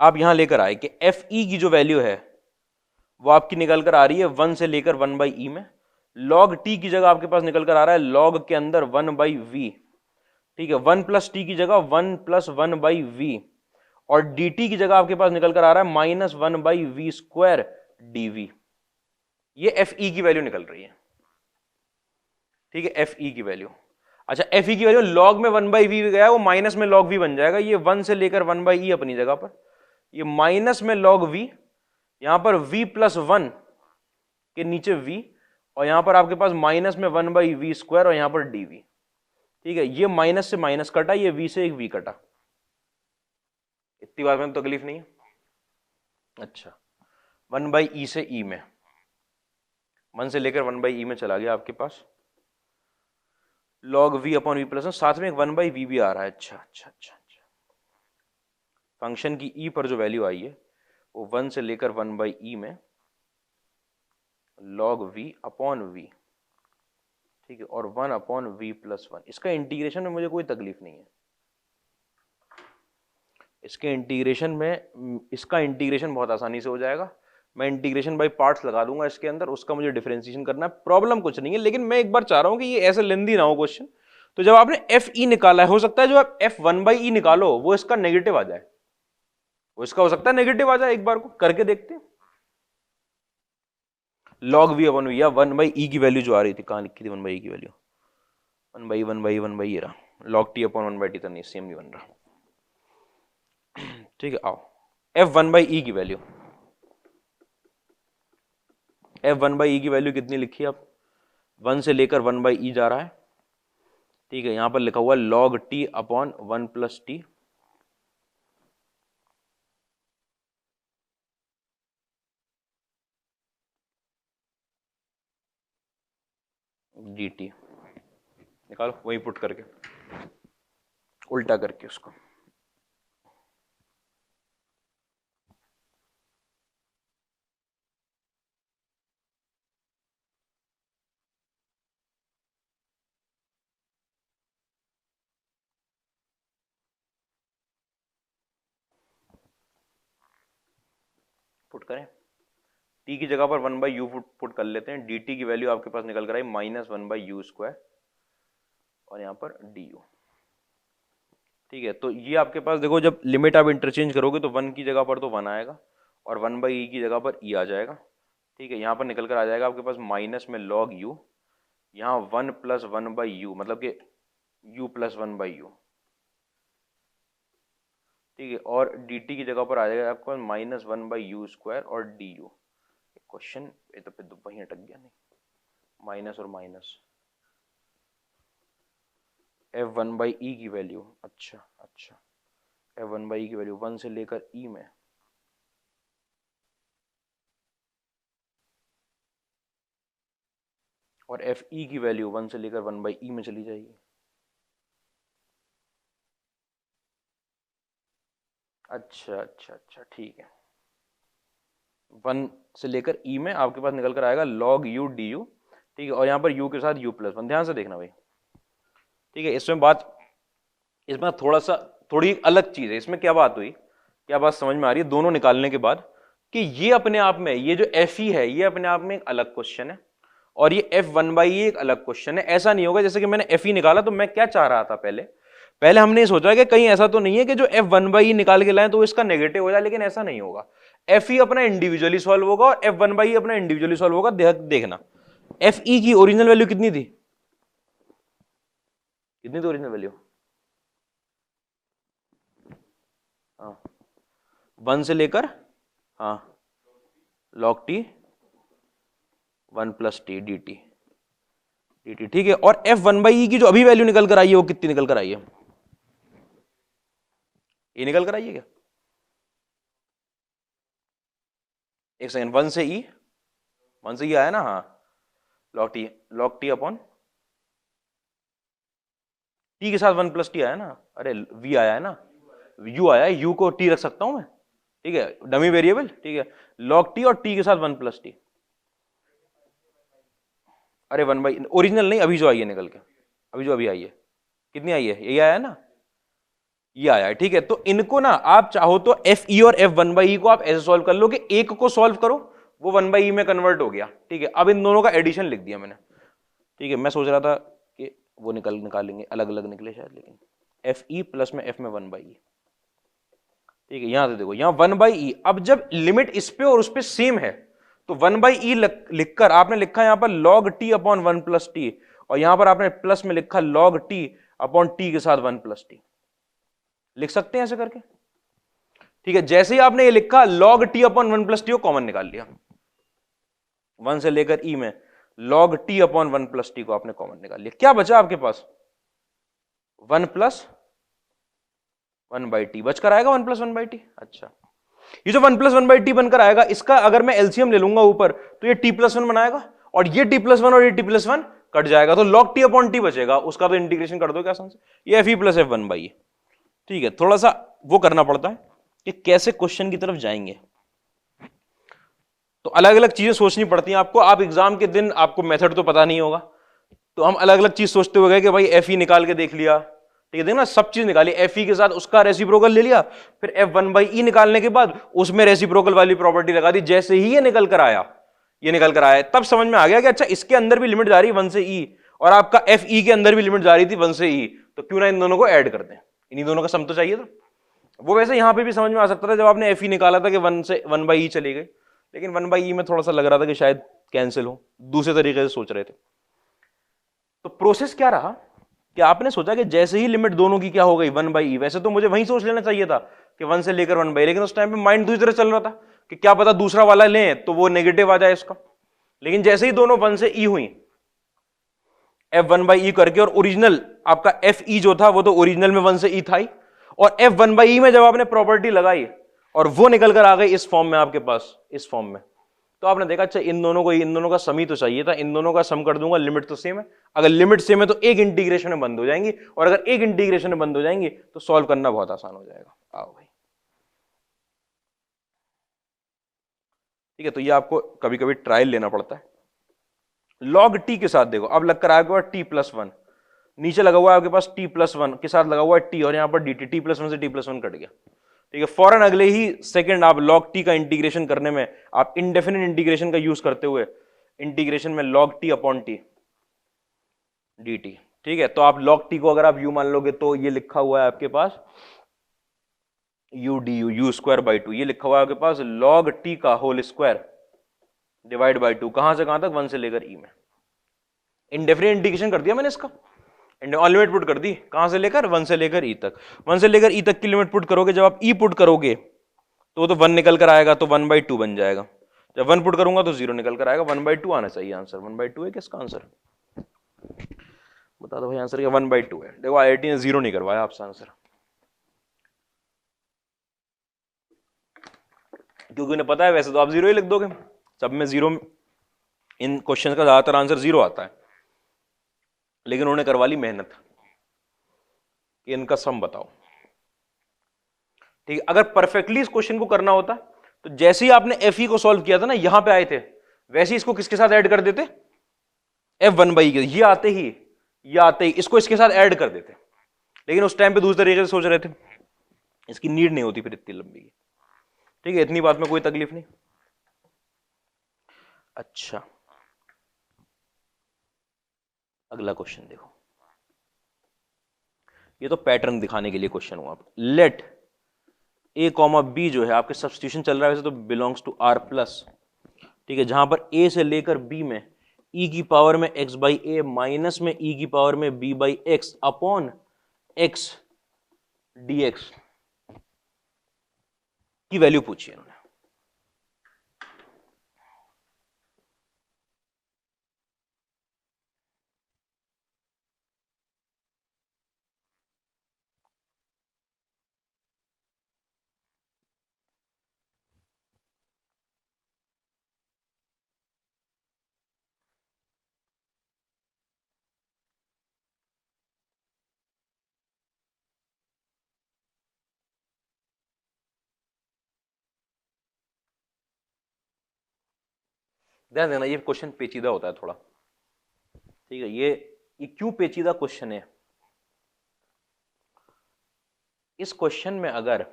आप यहां लेकर आए कि एफ ई की जो वैल्यू है वो आपकी निकल कर आ रही है 1 से लेकर 1/E में, लॉग टी की जगह आपके पास निकल कर आ रहा है लॉग के अंदर 1/V, ठीक है, 1 प्लस टी की जगह 1 प्लस 1/V, और डी टी की जगह आपके पास निकल कर आ रहा है -1/V² dV। ये एफ ई की वैल्यू निकल रही है, ठीक है, एफ ई की वैल्यू। अच्छा एफ ई की वैल्यू लॉग में 1/V गया, वो माइनस में log V बन जाएगा, ये 1 से लेकर 1/E अपनी जगह पर, ये माइनस में log V, यहां पर V प्लस 1 के नीचे V, और यहां पर आपके पास माइनस में 1/V² और यहां पर dV, ठीक है, ये माइनस से माइनस कटा, ये V से एक V कटा, इतनी बात में तो तकलीफ नहीं है। अच्छा 1/E से E में, 1 से लेकर 1/E में चला गया आपके पास log V upon V plus 1, साथ में एक 1/V भी आ रहा है। अच्छा अच्छा अच्छा अच्छा, फंक्शन की E पर जो वैल्यू आई है वो 1 से लेकर 1/E में log V अपॉन V, ठीक है, और 1 अपॉन V प्लस 1, इसका इंटीग्रेशन में मुझे कोई तकलीफ नहीं है, इसके इंटीग्रेशन में, इसका इंटीग्रेशन बहुत आसानी से हो जाएगा, मैं इंटीग्रेशन बाय पार्ट्स लगा दूंगा इसके अंदर, उसका मुझे डिफरेंशिएशन करना है, प्रॉब्लम कुछ नहीं है। लेकिन मैं एक बार चाह रहा हूं कि ये ऐसे लेंदी ना हो क्वेश्चन, तो जब आपने एफ ई निकाला है, हो सकता है जो आप F1/E निकालो वो इसका नेगेटिव आ जाए, वो इसका हो सकता है नेगेटिव आ जाए, एक बार को करके देखते हैं। log V अपॉन V या 1/E की वैल्यू जो आ रही थी, कहां लिखी थी 1/E की वैल्यू, 1/1/1/E ये रहा, log T अपॉन 1/T तो नहीं, सेम नहीं बन रहा, ठीक है। आओ F1/E की वैल्यू, F1/E की वैल्यू कितनी लिखी है आप, 1 से लेकर 1/E जा रहा है, ठीक है, यहां पर लिखा हुआ log T upon 1 plus T, dt निकालो, वही पुट करके, उल्टा करके उसको, पुट करें, t की जगह पर 1/u पुट कर लेते हैं, dt की वैल्यू आपके पास निकल कर आई -1/u², और यहां पर du, ठीक है। तो ये आपके पास देखो, जब लिमिट आप इंटरचेंज करोगे तो 1 की जगह पर तो 1 आएगा, और 1/E की जगह पर E आ जाएगा, ठीक है, यहां पर निकल कर आ जाएगा आपके पास माइनस में log u, यहाँ 1 प्लस 1/u, मतलब कि u प्लस 1/u, ठीक है, और dt की जगह पर आ जाएगा आपको -1/u² और du। क्वेश्चन ये तो फिर वहीं अटक गया, नहीं, माइनस और माइनस, F1/E की वैल्यू, अच्छा अच्छा, F1/E की वैल्यू 1 से लेकर E में, और FE की वैल्यू 1 से लेकर 1/E में चली जाएगी। अच्छा अच्छा अच्छा, ठीक है, 1 से लेकर E में आपके पास निकल कर आएगा log u du, ठीक है, और यहाँ पर u के साथ u प्लस 1, ध्यान से देखना भाई, ठीक है। इसमें बात, इसमें थोड़ी अलग चीज है, इसमें क्या बात हुई, क्या बात समझ में आ रही है दोनों निकालने के बाद, कि ये अपने आप में, ये जो FE है ये अपने आप में एक अलग क्वेश्चन है, और ये F1/E एक अलग क्वेश्चन है। ऐसा नहीं होगा जैसे कि मैंने FE निकाला, तो मैं क्या चाह रहा था, पहले हमने सोचा कि कहीं ऐसा तो नहीं है कि जो F1/E निकाल के लाए तो इसका नेगेटिव हो जाए, लेकिन ऐसा नहीं होगा, FE अपना इंडिविजुअली सॉल्व होगा और F1/E अपना इंडिविजुअली सॉल्व होगा। देखना FE की ओरिजिनल वैल्यू कितनी थी, कितनी थी ओरिजिनल वैल्यू, हाँ 1 से लेकर, हाँ log T 1 plus T dt, ठीक है, और F1/E की जो अभी वैल्यू निकल कर आई है वो कितनी निकल कर आई है, ये निकल कर आई है क्या, एक सेकंड, 1 से E, 1 से E आया ना, हाँ log T अपॉन T के साथ 1 प्लस T आया ना, अरे V आया है ना, U आया है, U को T रख सकता हूं मैं, ठीक है, डमी वेरिएबल, ठीक है, log T और T के साथ 1 प्लस T, अरे 1/, ओरिजिनल नहीं, अभी जो आई है निकल के, अभी जो अभी आई है, कितनी आई है, यही आया है ना, ये आया है, ठीक है। तो इनको ना आप चाहो तो एफ ई और एफ वन बाई ई को आप ऐसे सॉल्व कर लो कि एक को सॉल्व करो, वो वन बाई ई में कन्वर्ट हो गया, ठीक है। अब इन दोनों का एडिशन लिख दिया मैंने, ठीक है। मैं सोच रहा था कि वो निकालेंगे अलग अलग निकले शायद, लेकिन एफ ई प्लस में एफ में वन बाई ई, ठीक है। यहां से देखो, यहां वन बाई ई, अब जब लिमिट इस पे और उस पे सेम है तो वन बाई ई लिखकर आपने लिखा यहां पर log t upon one plus T, और यहां पर आपने प्लस में लिखा लॉग टी अपॉन टी के साथ वन प्लस टी, लिख सकते हैं ऐसे करके, ठीक है। जैसे ही आपने ये लिखा log t upon one plus t को कॉमन निकाल लिया, वन से लेकर ई में log t upon one plus t को आपने कॉमन निकाल लिया, क्या बचा आपके पास, one plus one by t बचकर आएगा, one plus one by t. अच्छा, ये जो one plus one by t बनकर आएगा, इसका अगर मैं एलसीएम ले लूंगा ऊपर तो ये टी प्लस वन बनाएगा, और ये टी प्लस वन और ये टी प्लस वन कट जाएगा, तो लॉग टी अपॉन टी बचेगा, उसका तो इंटीग्रेशन कर दो क्या आसान से, ये F E plus F one by, ठीक है। थोड़ा सा वो करना पड़ता है कि कैसे क्वेश्चन की तरफ जाएंगे, तो अलग अलग चीजें सोचनी पड़ती हैं आपको। आप एग्जाम के दिन आपको मेथड तो पता नहीं होगा, तो हम अलग अलग चीज सोचते हुए गए कि भाई एफ ई निकाल के देख लिया, ठीक है, देखना सब चीज निकाली, एफ ई के साथ उसका रेसिप्रोकल ले लिया, फिर एफ वन बाई ई निकालने के बाद उसमें रेसिप्रोकल वाली प्रॉपर्टी लगा दी, जैसे ही ये निकल कर आया, ये निकल कर आया, तब समझ में आ गया कि अच्छा इसके अंदर भी लिमिट जा रही है वन से ई, और आपका एफ ई के अंदर भी लिमिट जा रही थी वन से ई, तो क्यों ना इन दोनों को ऐड कर दें, इन्हीं दोनों का सम तो चाहिए था। वो वैसे यहां पे भी समझ में आ सकता था जब आपने एफ ई निकाला था कि वन से वन बाई ई चली गई, लेकिन वन बाई ई में थोड़ा सा लग रहा था कि शायद कैंसिल हो, दूसरे तरीके से सोच रहे थे। तो प्रोसेस क्या रहा कि आपने सोचा कि जैसे ही लिमिट दोनों की क्या हो गई वन बाई ई, वैसे तो मुझे वहीं सोच लेना चाहिए था कि वन से लेकर वन बाई, लेकिन उस टाइम पे माइंड दूसरी तरह चल रहा था कि क्या पता दूसरा वाला लें तो वो नेगेटिव आ जाए इसका। लेकिन जैसे ही दोनों वन से ई हुई, एफ वन बाई ई करके, और ओरिजिनल आपका एफ ई जो था वो तो ओरिजिनल में वन से ई था ही, और एफ वन बाई ई में जब आपने प्रॉपर्टी लगाई और वो निकल कर आ गई इस फॉर्म में आपके पास, इस फॉर्म में, तो आपने देखा अच्छा इन दोनों का सम ही तो चाहिए था, इन दोनों का सम कर दूंगा, लिमिट तो सेम है, अगर लिमिट सेम है तो एक इंटीग्रेशन में बंद हो जाएंगी, और अगर एक इंटीग्रेशन में बंद हो जाएंगी तो सॉल्व करना बहुत आसान हो जाएगा। आओ भाई, ठीक है। तो ये आपको कभी कभी ट्रायल लेना पड़ता है। लॉग टी के साथ देखो, अब लगकर आएगा टी प्लस वन, नीचे लगा हुआ है आपके पास टी प्लस वन के साथ लगा हुआ है टी, और यहां पर D T, T plus one से टी प्लस वन कट गया, ठीक है। फौरन अगले ही सेकंड आप लॉग टी का इंटीग्रेशन करने में, आप इंडेफिनिट इंटीग्रेशन का यूज करते हुए इंटीग्रेशन में log t upon T d T, ठीक है। तो आप लॉग टी को अगर आप यू मान लोगे तो ये लिखा हुआ है आपके पास u d u, u square by two, ये लिखा हुआ है आपके पास लॉग टी का whole square divide by two, कहां से कहां तक, वन से लेकर ई में। इंडेफिनिट इंटीग्रेशन कर दिया मैंने इसका, लिमिट पुट कर दी, कहां से लेकर, वन से लेकर ई तक, वन से लेकर ई तक की लिमिट पुट करोगे, जब आप ई पुट करोगे तो वो तो वन निकल कर आएगा, तो वन बाई टू बन जाएगा, जब वन पुट करूंगा तो जीरो निकल कर आएगा, वन बाई टू आना चाहिए आंसर, वन बाई टू है किसका आंसर, बता दो भाई आंसर क्या, वन बाई टू है। देखो आईआईटी ने जीरो नहीं करवाया आपसे आंसर, क्योंकि उन्हें पता है वैसे तो आप जीरो ही लिख दोगे, सब में जीरो, इन क्वेश्चन का ज्यादातर आंसर जीरो आता है, लेकिन उन्होंने करवा ली मेहनत कि इनका सम बताओ, ठीक है। अगर परफेक्टली इस क्वेश्चन को करना होता तो जैसे ही आपने एफ ई को सॉल्व किया था ना, यहां पे आए थे, वैसे ही इसको किसके साथ ऐड कर देते, एफ वन बाई के, ये आते ही इसको इसके साथ ऐड कर देते, लेकिन उस टाइम पे दूसरे तरीके से सोच रहे थे, इसकी नीड नहीं होती फिर इतनी लंबी की, ठीक है। इतनी बात में कोई तकलीफ नहीं। अच्छा, अगला क्वेश्चन देखो, ये तो पैटर्न दिखाने के लिए क्वेश्चन हुआ। लेट ए कॉमा बी जो है आपके सब्स्टिट्यूशन चल रहा है वैसे तो बिलोंग्स टू आर प्लस, ठीक है, जहां पर ए से लेकर बी में ई की पावर में एक्स बाई ए माइनस में ई की पावर में b by x upon x d x की वैल्यू पूछी है उन्होंने। ध्यान देना ये क्वेश्चन पेचीदा होता है थोड़ा, ठीक है। ये ये क्यों पेचीदा क्वेश्चन है? इस क्वेश्चन में अगर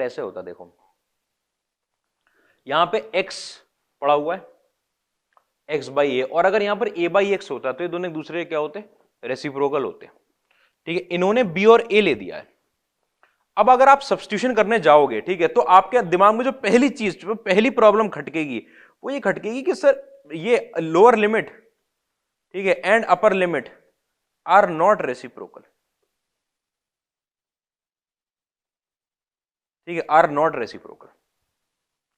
ऐसे होता, देखो यहां पे x पड़ा हुआ है, x बाई ए, और अगर यहां पर a बाई एक्स होता तो ये दोनों एक दूसरे के क्या होते? रेसिप्रोकल होते। ठीक है, इन्होंने b और a ले दिया है। अब अगर आप सब्स्टिट्यूशन करने जाओगे, ठीक है, तो आपके दिमाग में जो पहली चीज, जो पहली प्रॉब्लम खटकेगी, वो ये खटकेगी कि सर ये लोअर लिमिट, ठीक है, and upper limit are not reciprocal. ठीक है, आर नॉट रेसिप्रोकल,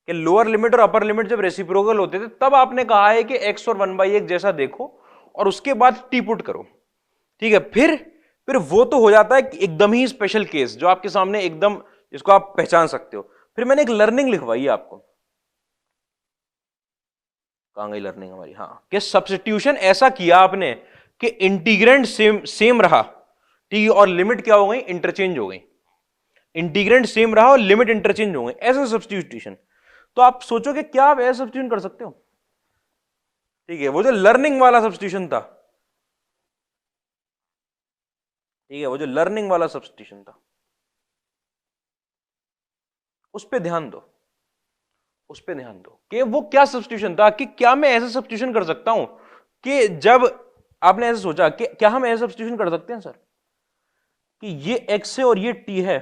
कि लोअर लिमिट और अपर लिमिट जब रेसिप्रोकल होते थे तब आपने कहा है कि x और 1/x जैसा देखो और उसके बाद टी पुट करो। ठीक है, फिर वो तो हो जाता है एकदम ही स्पेशल केस जो आपके सामने एकदम, जिसको आप पहचान सकते हो। फिर मैंने एक लर्निंग लिखवाई है आपको, कहां गई लर्निंग हमारी? हाँ, कि सब्स्टिट्यूशन ऐसा किया आपने कि इंटीग्रेंड सेम रहा, ठीक है, और लिमिट क्या हो गई? इंटरचेंज हो गई। इंटीग्रेंड सेम रहा और लिमिट इंटरचेंज हो गई, ऐसा सब्स्टिट्यूशन। तो आप सोचो कि क्या आप ऐसा सब्स्टिट्यूशन कर सकते हो? ठीक है, वो जो लर्निंग वाला सब्स्टिट्यूशन था, ठीक है, वो जो लर्निंग वाला सब्स्टिट्यूशन था, उस पे ध्यान दो, उस पे ध्यान दो कि वो क्या सब्स्टिट्यूशन था, कि क्या मैं ऐसा सब्स्टिट्यूशन कर सकता हूं कि जब आपने ऐसे सोचा कि क्या हम ऐसा सब्स्टिट्यूशन कर सकते हैं सर कि ये x है और ये t है,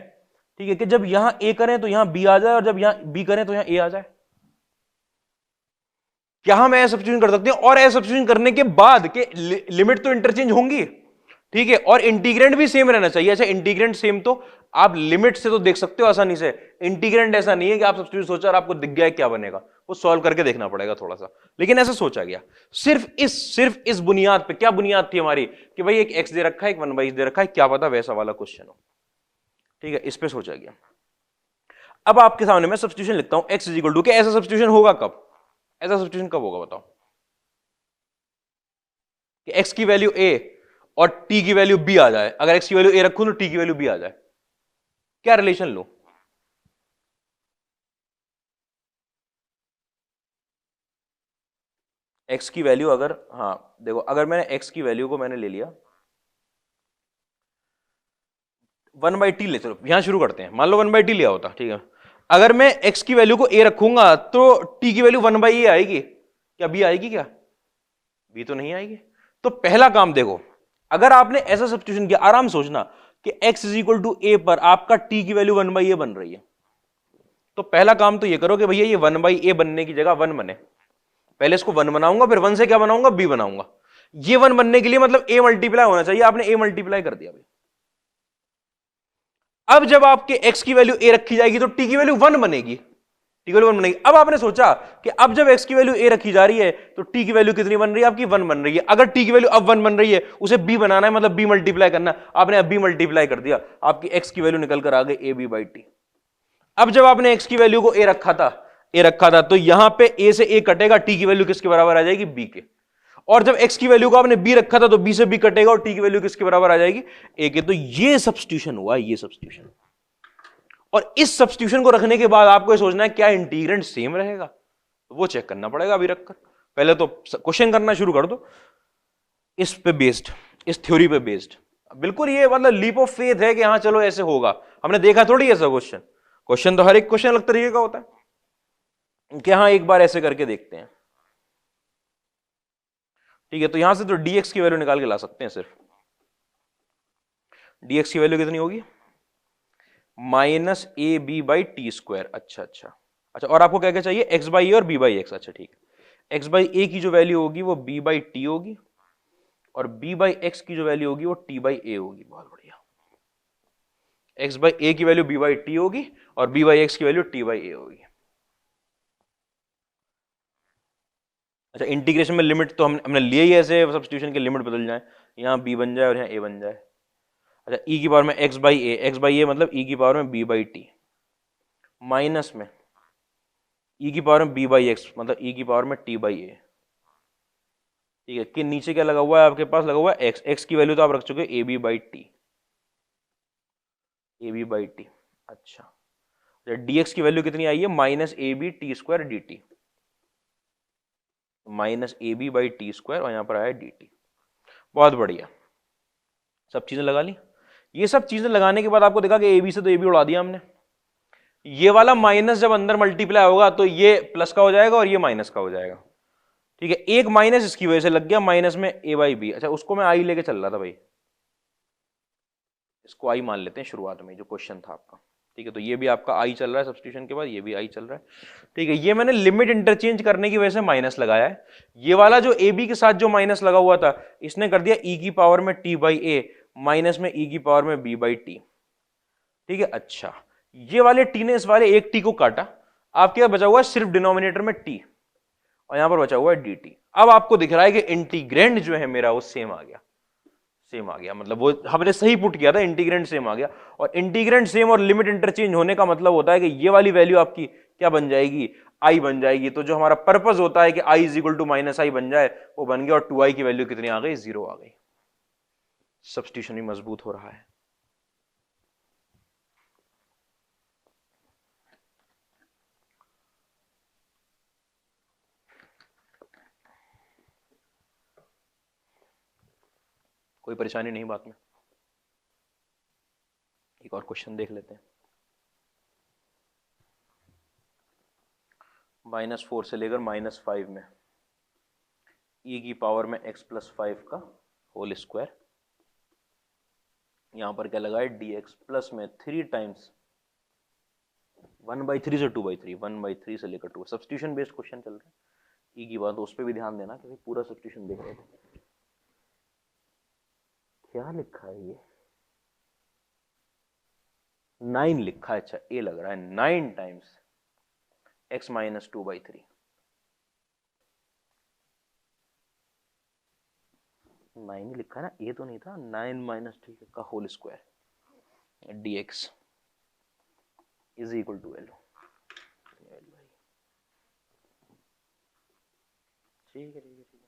ठीक है, कि जब यहां a करें तो यहां b आ जाए और जब यहां b करें तो यहां a आ जाए। क्या हम ऐसा सब्स्टिट्यूशन कर सकते हैं? और ऐसा सब्स्टिट्यूशन करने के बाद के लिमिट तो इंटरचेंज होंगी, ठीक है, और इंटीग्रेंड भी सेम रहना चाहिए। अच्छा, इंटीग्रेंड सेम तो आप लिमिट से तो देख सकते हो आसानी से, इंटीग्रेंड ऐसा नहीं है कि आप सब्स्टिट्यूट सोचा और आपको दिख गया क्या बनेगा, वो सॉल्व करके देखना पड़ेगा थोड़ा सा, लेकिन ऐसा सोचा गया सिर्फ इस बुनियाद पे। क्या बुनियाद थी हमारी? कि भाई एक एक्स दे रखा है, एक 1/x दे रखा है, क्या पता वैसा वाला क्वेश्चन हो। ठीक है, इस पे सोचा गया। अब आपके सामने मैं सब्स्टिट्यूशन लिखता हूं, x इज इक्वल टू, ऐसा सब्स्टिट्यूशन होगा कब? ऐसा सब्स्टिट्यूशन कब होगा बताओ? कि x की वैल्यू a और t की वैल्यू b आ जाए। अगर x की वैल्यू a रखूं तो t की वैल्यू b आ जाए, क्या रिलेशन लो? x की वैल्यू अगर, हाँ देखो, अगर मैंने x की वैल्यू को मैंने ले लिया 1/t, ले चलो यहां शुरू करते हैं, मान लो 1/t लिया होता, ठीक है, अगर मैं x की वैल्यू को a रखूंगा तो t की वैल्यू 1/a आएगी क्या? b आएगी क्या? b तो नहीं आएगी। तो पहला काम देखो, अगर आपने ऐसा सब्स्टिट्यूशन किया, आराम सोचना कि x is equal to a पर आपका t की वैल्यू 1/a बन रही है, तो पहला काम तो ये करो कि भैया ये 1/a बनने की जगह 1 बने। पहले इसको 1 बनाऊंगा, फिर 1 से क्या बनाऊंगा? b बनाऊंगा। ये 1 बनने के लिए मतलब a मल्टीप्लाई होना चाहिए, आपने a मल्टीप्लाई कर दिया भाई। अब जब आपके x की वैल्यू a रखी जाएगी तो t की वैल्यू 1 बनेगी, t की वैल्यू 1 बनेगी। अब आपने सोचा कि अब जब x की वैल्यू a रखी जा रही है तो t की वैल्यू कितनी बन रही है? आपकी 1 बन रही है। अगर t की वैल्यू अब 1 बन रही है, उसे b बनाना है, मतलब b मल्टीप्लाई करना, आपने अब b मल्टीप्लाई कर दिया, आपकी x की वैल्यू निकल कर आ गई a b बाई टी। अब जब आपने x की वैल्यू को a रखा था तो यहां पे a से a कटेगा, t की वैल्यू किसके बराबर आ जाएगी? b के। और जब x की वैल्यू को आपने b रखा था तो b से b कटेगा और t की वैल्यू किसके बराबर आ जाएगी? a के। तो ये सब्स्टिट्यूशन हुआ, ये सब्स्टिट्यूशन। और इस सब्स्टिट्यूशन को रखने के बाद आपको ये सोचना है क्या इंटीग्रेंड सेम रहेगा, तो वो चेक करना पड़ेगा अभी रखकर। पहले तो क्वेश्चन करना शुरू कर दो इस पे बेस्ड, इस थ्योरी पे बेस्ड। बिल्कुल ये मतलब लीप ऑफ फेथ है कि हाँ चलो ऐसे होगा, हमने देखा थोड़ी ऐसा क्वेश्चन। क्वेश्चन तो हर एक क्वेश्चन अलग तरीके का होता है कि हाँ एक बार ऐसे करके देखते हैं। ठीक है, तो यहां से तो dx की वैल्यू निकाल के ला सकते हैं सिर्फ। dx की वैल्यू कितनी होगी? -ab/t²। अच्छा अच्छा अच्छा, और आपको क्या क्या चाहिए? x/a और b/x। अच्छा ठीक है, x/a की जो वैल्यू होगी वो b/t होगी और b/x की जो वैल्यू होगी वो t/a होगी। बहुत बढ़िया, x/a की वैल्यू b/t होगी और b/x की वैल्यू t/a होगी। अच्छा, इंटीग्रेशन में लिमिट तो हमने लिए ही ऐसे सब्स्टिट्यूशन की लिमिट बदल जाए, यहाँ b बन जाए और यहाँ a बन जाए। अच्छा, e की पावर में x/a मतलब e की पावर में b/t माइनस में e की पावर में b/x मतलब e की पावर में t/a। ठीक है, कि नीचे क्या लगा हुआ है आपके पास? लगा हुआ है x की वैल्यू तो आप रख चुके ab/t, ab/t। अच्छा, dx की वैल्यू कितनी आई है? -ab t² dt। Minus a b by t square और यहाँ पर आया डी टी। बहुत बढ़िया, सब चीजें लगा ली। ये सब चीजें लगाने के बाद आपको देखा कि ए बी से तो ए बी उड़ा दिया हमने। ये वाला माइनस जब अंदर मल्टीप्लाई होगा तो ये प्लस का हो जाएगा और ये माइनस का हो जाएगा। ठीक है, एक माइनस इसकी वजह से लग गया माइनस में ए बाई बी। अच्छा, उसको मैं आई लेके चल रहा था भाई, इसको आई मान लेते हैं शुरुआत में जो क्वेश्चन था आपका। ठीक है, तो ये भी आपका आई चल रहा है सब्स्टिट्यूशन के बाद, ये भी आई चल रहा है। ठीक है, ये मैंने लिमिट इंटरचेंज करने की वजह से माइनस लगाया है। ये वाला जो ए बी के साथ जो माइनस लगा हुआ था इसने कर दिया ई की पावर में टी बाई ए माइनस में ई की पावर में बी बाई टी। ठीक है, अच्छा ये वाले टी ने इस वाले एक टी को काटा, आपके पास बचा हुआ है सिर्फ डिनोमिनेटर में टी और यहां पर बचा हुआ है डी टी। अब आपको दिख रहा है कि इंटीग्रेंड जो है मेरा वो सेम आ गया, सेम आ गया, मतलब वो हमने सही पुट किया था, इंटीग्रेंड सेम आ गया। और इंटीग्रेंड सेम और लिमिट इंटरचेंज होने का मतलब होता है कि ये वाली वैल्यू आपकी क्या बन जाएगी, आई बन जाएगी। तो जो हमारा पर्पस होता है कि I is equal to minus आई बन जाए वो बन गया और 2i की वैल्यू कितनी आ गई, 0 आ गई। सब्स्टिट्यूशन भी मजबूत हो रहा है। कोई परेशानी नहीं बात में। एक और क्वेश्चन देख लेते हैं। -4 से लेकर -5 में e की पावर में x प्लस 5 का होल स्क्वायर, यहां पर क्या लगा है dx प्लस में 3 टाइम्स 1/3 से 2/3, 1/3 से लेकर 2। सब्स्टिट्यूशन बेस्ड क्वेश्चन चल रहा है। e की बात उस पर भी ध्यान देना क्योंकि पूरा सब्स्टिट्यूशन देख रहे थे। क्या लिखा है ये, 9 लिखा है। अच्छा, ए लग रहा है 9 टाइम्स x माइनस 2/3। 9 ही लिखा है ना, ए तो नहीं था। 9 माइनस 3 का whole square dx is equal to L. ठीक है, ठीक है, ठीक है।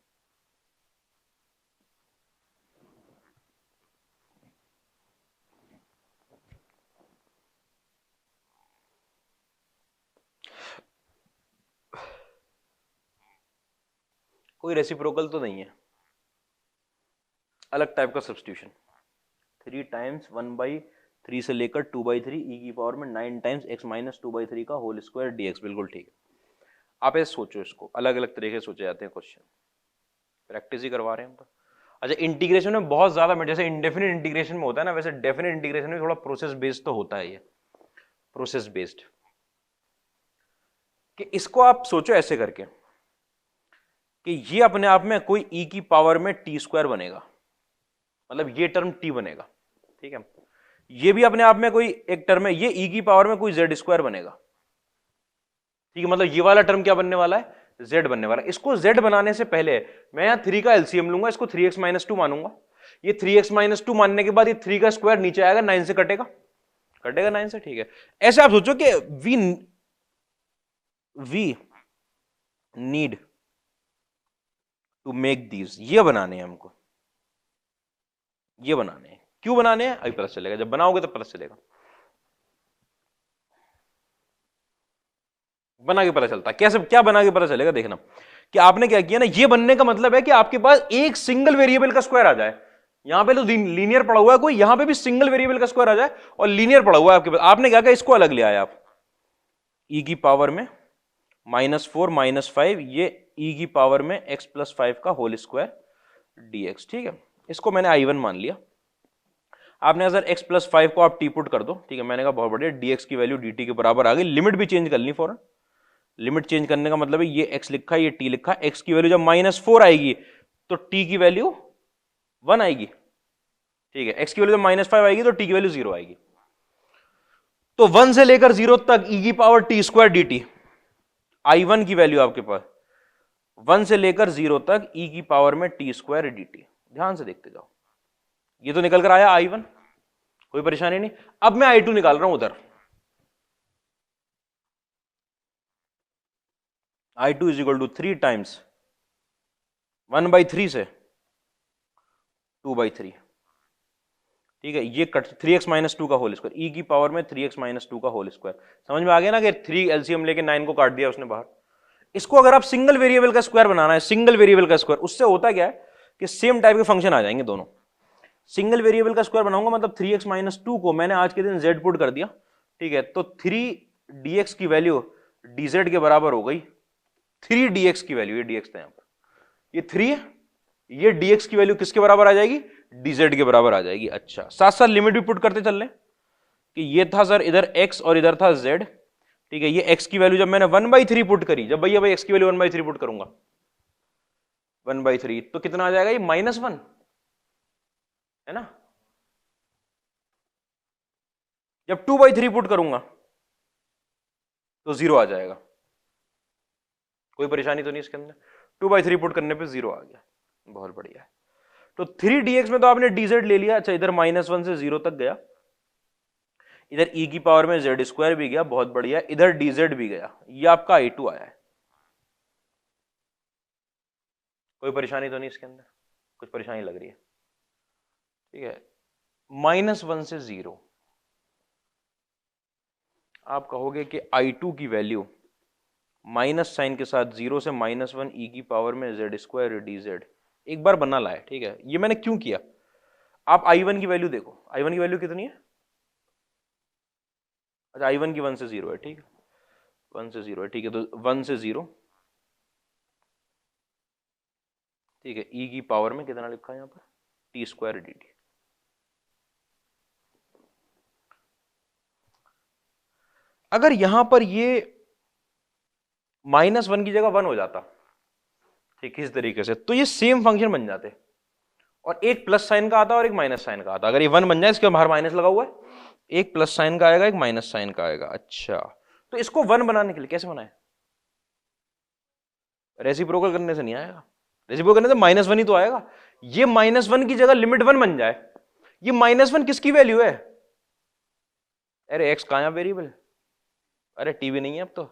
कोई रेसिप्रोकल तो नहीं है, अलग टाइप का सब्स्टिट्यूशन। 3 टाइम्स 1/3 से लेकर 2/3 e की पावर में 9 टाइम्स x माइनस 2/3 का होल स्क्वायर dx। बिल्कुल ठीक है। आप ऐसे सोचो, इसको अलग अलग तरीके से सोचे जाते हैं क्वेश्चन, प्रैक्टिस ही करवा रहे हैं हम तो। अच्छा, इंटीग्रेशन में बहुत ज्यादा, जैसे इंडेफिनिट इंटीग्रेशन में होता है ना, वैसे डेफिनिट इंटीग्रेशन में थोड़ा प्रोसेस बेस्ड तो होता है। ये प्रोसेस बेस्ड कि इसको आप सोचो ऐसे करके कि ये अपने आप में कोई e की पावर में टी स्क्वायर बनेगा, मतलब ये टर्म t बनेगा। ठीक है, ये भी अपने आप में कोई एक टर्म है, ये e की पावर में कोई z स्क्वायर बनेगा। ठीक है, मतलब ये वाला टर्म क्या बनने वाला है, z बनने वाला है। इसको z बनाने से पहले मैं यहां 3 का एलसीएम लूंगा, इसको 3x माइनस 2 मानूंगा। ये 3x माइनस 2 मानने के बाद ये 3 का स्क्वायर नीचे आएगा, 9 से कटेगा, कटेगा 9 से। ठीक है, ऐसे आप सोचो कि we need to make these, ये बनाने हैं हमको, ये बनाने हैं। क्यों बनाने हैं अभी पता चलेगा, जब बनाओगे तब पता चलेगा। बना के पता चलता कैसे, क्या बना के पता चलेगा, देखना कि आपने क्या किया ना। ये बनने का मतलब है कि आपके पास एक सिंगल वेरिएबल का स्क्वायर आ जाए। यहां पे तो लीनियर पड़ा हुआ है कोई, यहां पे भी सिंगल वेरिएबल का स्क्वायर आ जाए और लीनियर पड़ा हुआ है आपके पास। आपने क्या किया, इसको अलग ले आया आप, e की पावर में -4 -5, ये e की पावर में x प्लस 5 का होल स्क्वायर dx। ठीक है, इसको मैंने I1 मान लिया। आपने अगर x प्लस 5 को आप टी पुट कर दो। ठीक है, मैंने कहा बहुत बढ़िया, dx की वैल्यू dt के बराबर आ गई। लिमिट भी चेंज कर ली फौरन। लिमिट चेंज करने का मतलब है ये x लिखा है, ये t लिखा है। x की वैल्यू जब -4 आएगी तो t की वैल्यू 1 आएगी। ठीक है, x की वैल्यू जब -5 आएगी तो t की वैल्यू 0 आएगी। तो 1 से लेकर 0 तक e की power t square dt, I1 की वैल्यू आपके पास 1 से लेकर 0 तक e की पावर में t स्क्वायर dt। ध्यान से देखते जाओ, ये तो निकल कर आया I1, कोई परेशानी नहीं। अब मैं I2 निकाल रहा हूं उधर। I2 is equal to 3 times 1/3 से 2/3। ठीक है, ये 3x माइनस 2 का होल स्क्वायर, e की पावर में 3x माइनस 2 का होल स्क्वायर। समझ में आ गया ना कि 3 एलसीएम लेके 9 को काट दिया उसने बाहर। इसको अगर आप सिंगल वेरिएबल का स्क्वायर बनाना है, सिंगल वेरिएबल का स्क्वायर, उससे होता क्या है कि सेम टाइप के फंक्शन आ जाएंगे दोनों। सिंगल वेरिएबल का स्क्वायर बनाऊंगा मतलब 3x माइनस 2 को मैंने आज के दिन z पुट कर दिया, ठीक है, तो 3dx की वैल्यू dz के बराबर हो गई। 3dx की वैल्यू, ये dx था यहां पर, ये 3 है, ये dx की वैल्यू किसके बराबर आ जाएगी, dz के बराबर आ जाएगी। अच्छा, साथ साथ लिमिट भी पुट करते चल रहे कि ये था सर इधर x और इधर था z, ठीक है, ये x की वैल्यू जब मैंने 1/3 पुट करी, जब भैया भाई x की वैल्यू 1/3 पुट करूंगा 1/3 तो कितना आ जाएगा, ये -1 है ना। जब 2/3 पुट करूंगा तो 0 आ जाएगा। कोई परेशानी तो नहीं इसके अंदर, 2/3 पुट करने पे 0 आ गया, बहुत बढ़िया है। तो 3dx में तो आपने dz ले लिया। अच्छा, इधर -1 से 0 तक गया, इधर e की पावर में z स्क्वायर भी गया, बहुत बढ़िया, इधर dz भी गया, ये आपका i2 आया है। कोई परेशानी तो नहीं इसके अंदर, कुछ परेशानी लग रही है, ठीक है। -1 से 0, आप कहोगे कि i2 की वैल्यू माइनस साइन के साथ 0 से -1 e की पावर में z स्क्वायर dz, एक बार बना लाए, ठीक है। ये मैंने क्यों किया, आप i1 की वैल्यू देखो, i1 की वैल्यू कितनी है, अच्छा i1 की 1 से 0 है, ठीक है, 1 से 0 है, ठीक है, तो 1 से 0, ठीक है, e की पावर में कितना लिखा है यहाँ पर, t स्क्वायर dt। अगर यहां पर ये -1 की जगह 1 हो जाता, ठीक, इस तरीके से, तो ये सेम फंक्शन बन जाते, और एक प्लस साइन का आता और एक माइनस साइन का आता। अगर ये 1 बन जाए, इसके बाहर माइनस लगा हुआ है, एक प्लस साइन का आएगा, एक माइनस साइन का आएगा। अच्छा, तो इसको 1 बनाने के लिए कैसे बनाए, रेसिप्रोकल करने से नहीं आएगा, रेसिप्रोकल करने से -1 ही तो आएगा। ये -1 की जगह लिमिट 1 बन जाए, ये -1 किसकी वैल्यू है, अरे एक्स कहां वेरिएबल, अरे टी भी नहीं है, अब तो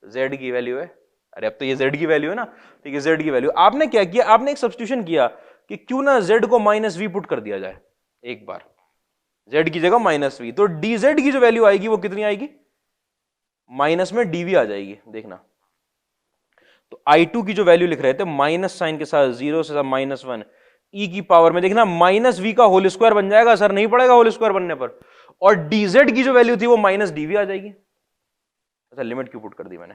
z की वैल्यू है, अरे अब तो ये z की वैल्यू है ना, ठीक है, z की वैल्यू। आपने क्या किया, आपने एक सब्स्टिट्यूशन किया कि क्यों ना z को -v पुट कर दिया जाए एक बार, z की जगह -v, तो dz की जो वैल्यू आएगी वो कितनी आएगी, माइनस में dv आ जाएगी, देखना। तो i2 की जो वैल्यू लिख रहे थे माइनस साइन के साथ 0 से -1 e की पावर में, देखना -v का होल स्क्वायर बन जाएगा, असर नहीं पड़ेगा होल स्क्वायर बनने पर, और dz की जो वैल्यू थी वो -dv आ जाएगी। अच्छा, लिमिट क्यों पुट कर दी मैंने,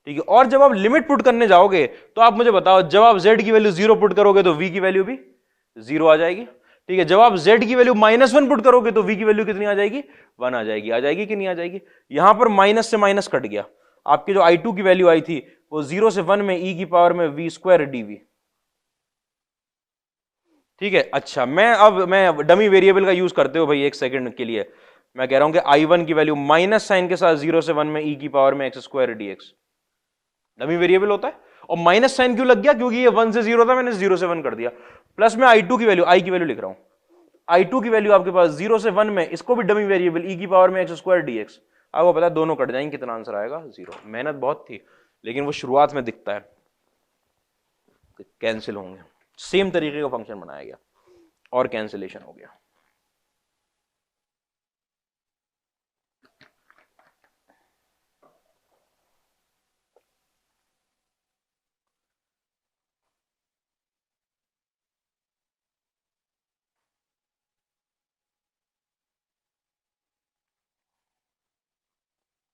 ठीक है। और जब आप लिमिट पुट करने जाओगे तो आप मुझे बताओ, जब आप z की वैल्यू 0 पुट करोगे तो v की वैल्यू भी 0 आ जाएगी, ठीक है। जब आप z की वैल्यू -1 पुट करोगे तो v की वैल्यू कितनी आ जाएगी, 1 आ जाएगी। आ जाएगी कि नहीं आ जाएगी, यहां पर माइनस से माइनस कट गया, आपकी जो i2 की वैल्यू आई थी वो 0 से 1 में e की पावर में v स्क्वायर dv, ठीक है। अच्छा, मैं डमी वेरिएबल का यूज करते हो भाई, एक सेकंड के लिए मैं कह रहा हूं कि i1 की वैल्यू माइनस साइन के साथ 0 से 1 में e की पावर में x square dx, dummy variable होता है। और माइनस साइन क्यों लग गया, क्योंकि ये 1 से 0 था, मैंने 0 से 1 कर दिया। प्लस में i2 की वैल्यू, i की वैल्यू लिख रहा हूं, i2 की वैल्यू आपके पास 0 से 1 में, इसको भी डमी वेरिएबल e की पावर में x स्क्वायर dx, आपको पता है दोनों कट जाएंगे, कितना आंसर आएगा 0। मेहनत बहुत थी, लेकिन वो शुरुआत में दिखता है, कैंसिल होंगे, सेम तरीके का फंक्शन बनाया गया और कैंसिलेशन हो गया।